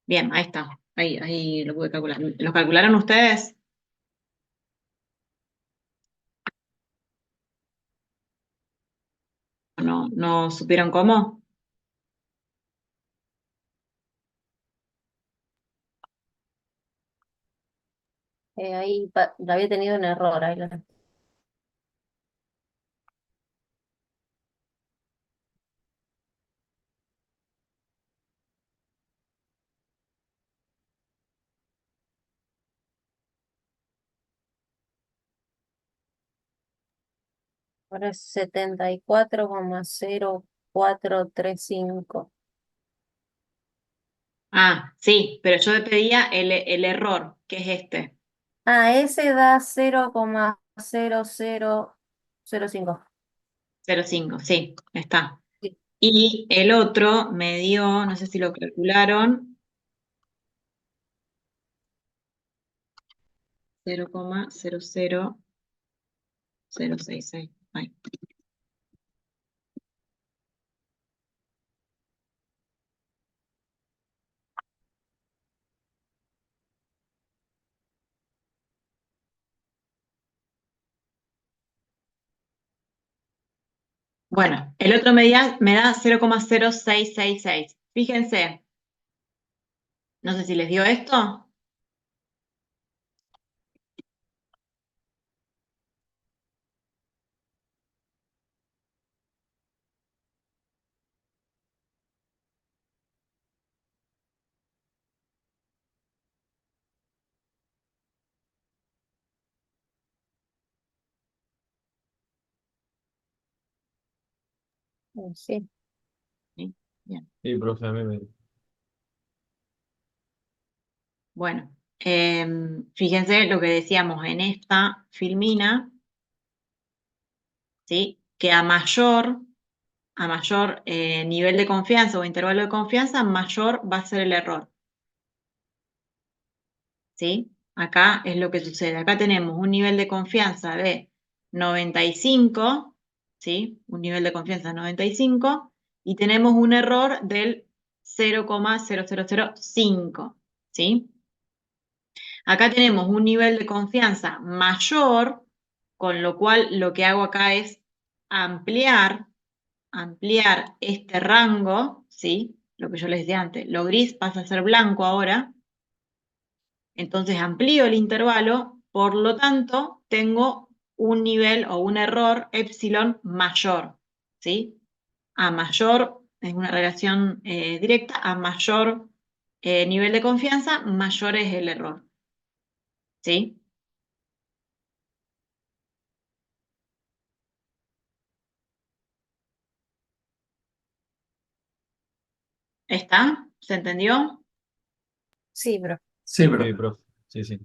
Bien, ahí está. Ahí lo pude calcular. ¿Lo calcularon ustedes? ¿O no supieron cómo? Ahí había tenido un error. Ahí ahora es 74,0435. Ah, sí, pero yo le pedía el error, que es este. Ah, ese da 0,0005. 0,5, sí, está. Sí. Y el otro me dio, no sé si lo calcularon, 0,00066. Ahí. Bueno, el otro me da 0,0666. Fíjense, no sé si les dio esto. Sí. Sí, bien. Sí, profe, a mí me... Bueno, fíjense lo que decíamos en esta filmina, ¿sí? Que a mayor nivel de confianza o intervalo de confianza, mayor va a ser el error, ¿sí? Acá es lo que sucede. Acá tenemos un nivel de confianza de 95, ¿sí? Un nivel de confianza de 95 y tenemos un error del 0,0005, ¿sí? Acá tenemos un nivel de confianza mayor, con lo cual lo que hago acá es ampliar, ampliar este rango, ¿sí? Lo que yo les decía antes, lo gris pasa a ser blanco ahora, entonces amplío el intervalo, por lo tanto tengo un nivel o un error epsilon mayor, ¿sí? A mayor, es una relación directa, a mayor nivel de confianza, mayor es el error, ¿sí? ¿Está? ¿Se entendió? Sí, bro. Sí, Sí, profe. profe. Sí, sí.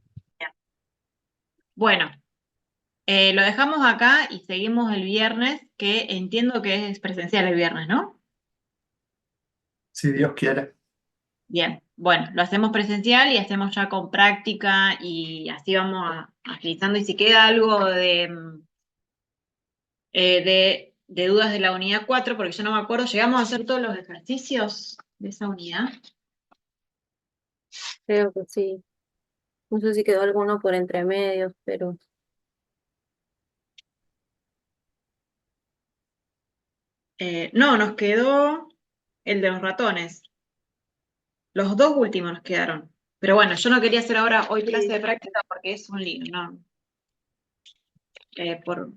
Bueno, lo dejamos acá y seguimos el viernes, que entiendo que es presencial el viernes, ¿no? Si Dios quiere. Bien, bueno, lo hacemos presencial y hacemos ya con práctica y así vamos agilizando. Y si queda algo de dudas de la unidad 4, porque yo no me acuerdo, ¿llegamos a hacer todos los ejercicios de esa unidad? Creo que sí. No sé si quedó alguno por entre medios, pero No, nos quedó el de los ratones. Los dos últimos nos quedaron. Pero bueno, yo no quería hacer ahora hoy clase de práctica porque es un lío, ¿no?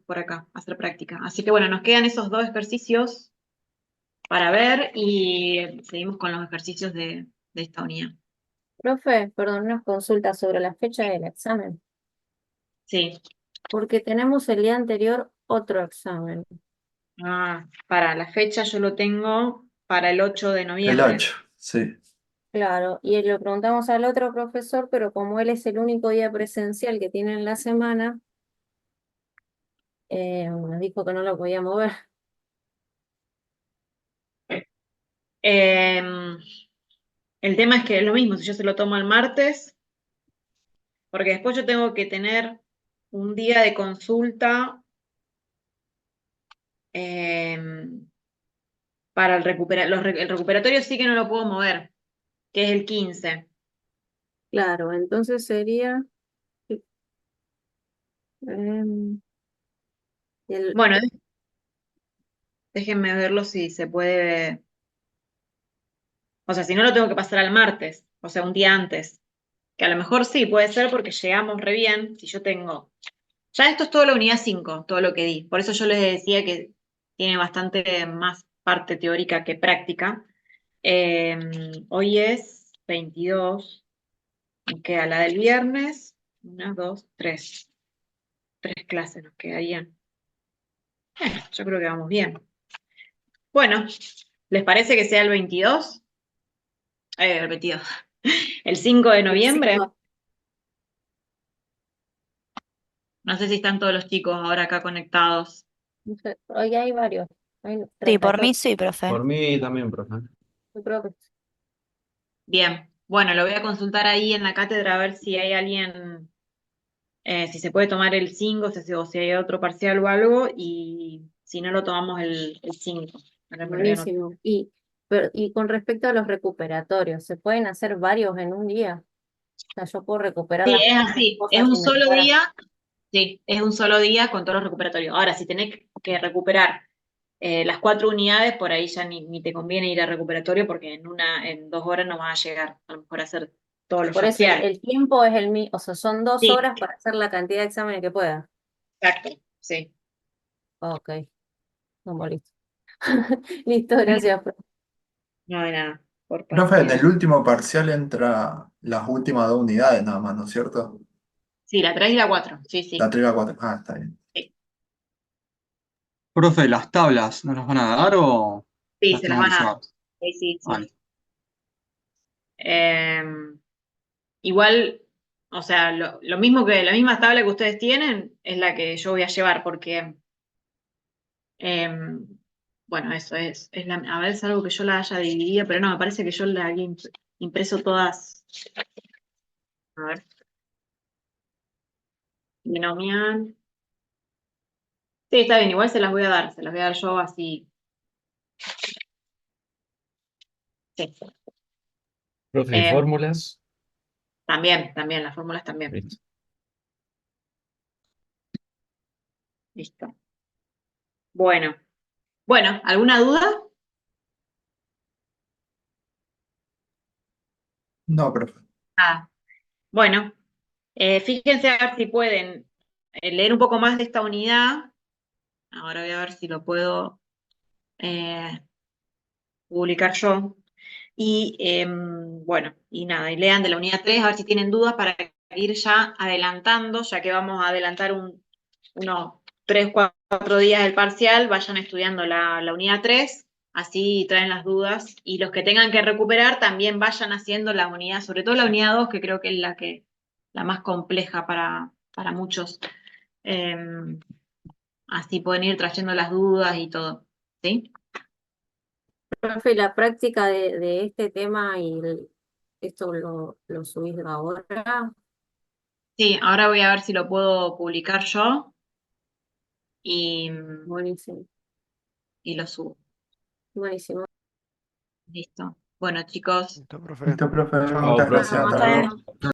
Por acá, hacer práctica. Así que bueno, nos quedan esos dos ejercicios para ver y seguimos con los ejercicios de esta unidad. profe, perdón, unas consultas sobre la fecha del examen, Sí. porque tenemos el día anterior otro examen. Para la fecha yo lo tengo para el 8 de El noviembre. 8, sí. Claro, y le preguntamos al otro profesor, pero como él es el único día presencial que tiene en la semana, nos dijo que no lo podía mover. Em, el tema es que es lo mismo, si yo se lo tomo el martes, porque después yo tengo que tener un día de consulta para el el recuperatorio sí que no lo puedo mover, que es el 15. Claro, entonces sería em, el, Bueno, déjenme verlo si se puede, o sea, si no lo tengo que pasar al martes, o sea, un día antes, que a lo mejor sí puede ser porque llegamos re bien, si yo tengo, ya esto es todo la unidad 5, todo lo que di, por eso yo les decía que tiene bastante más parte teórica que práctica. Hoy es 22, me queda la del viernes, una, dos, tres clases nos quedarían. Yo creo que vamos bien. Bueno, ¿les parece que sea el 22? El 22. El 5 de el noviembre. 5. No sé si están todos los chicos ahora acá conectados. No sé, hoy hay varios, hay Sí, por mí 34, sí, profe. Por mí también, profe. yo creo que Bien. Bueno, lo voy a consultar ahí en la cátedra a ver si hay alguien, si se puede tomar el 5, o si hay otro parcial o algo, y si no lo tomamos el 5. Ahora me lo voy a anotar. buenísimo. Y con respecto a los recuperatorios, ¿se pueden hacer varios en un día? O sea, yo puedo recuperar Sí, las es así. Es cosas un y me solo quedara. día. Sí, es un solo día con todos los recuperatorios. Ahora, si tenés que recuperar las 4 unidades, por ahí ya ni te conviene ir a recuperatorio porque en 2 horas no vas a llegar a lo mejor a hacer todos los Por eso parciales. el tiempo es el mismo, o sea, son 2 horas Sí, para hacer la cantidad de exámenes que pueda. exacto, sí. Ok, vamos, listo. Listo, gracias, profe. No hay nada, por Profe, en paciencia. el último parcial entra las últimas 2 unidades nada más, ¿no es cierto? Sí, la 3 y la 4, sí, La sí. 3 y la 4. Ah, está bien. Sí, Profe, ¿las tablas nos las van a dar o sí, las se las tengo que van a dar. llevar? Sí, sí, sí. Vale. Igual, o sea, lo mismo que la misma tabla que ustedes tienen es la que yo voy a llevar porque bueno, eso es a ver, es algo que yo la haya dividido, pero no, me parece que yo la había impreso todas. A ver, binomial. Sí, está bien, igual se las voy a dar yo así. Sí. Profe, ¿y Eh, fórmulas? también, las fórmulas también. Listo. Listo. Bueno, ¿alguna duda? No, profe. Ah, bueno, fíjense a ver si pueden leer un poco más de esta unidad. Ahora voy a ver si lo puedo publicar yo. Y bueno, y nada, y lean de la unidad 3 a ver si tienen dudas para ir ya adelantando, ya que vamos a adelantar unos 3, 4 días del parcial, vayan estudiando la unidad 3 Así traen las dudas y los que tengan que recuperar también vayan haciendo la unidad, sobre todo la unidad 2, que creo que es la más compleja para muchos. Así pueden ir trayendo las dudas y todo, ¿sí? Profe, la práctica de este tema y esto lo subís ahora. Sí, ahora voy a ver si lo puedo publicar yo y, Buenísimo, y lo subo. buenísimo. Listo. Bueno, chicos. Listo, profe. Listo, profe, Chao. muchas profe. gracias, hasta Hasta luego. luego.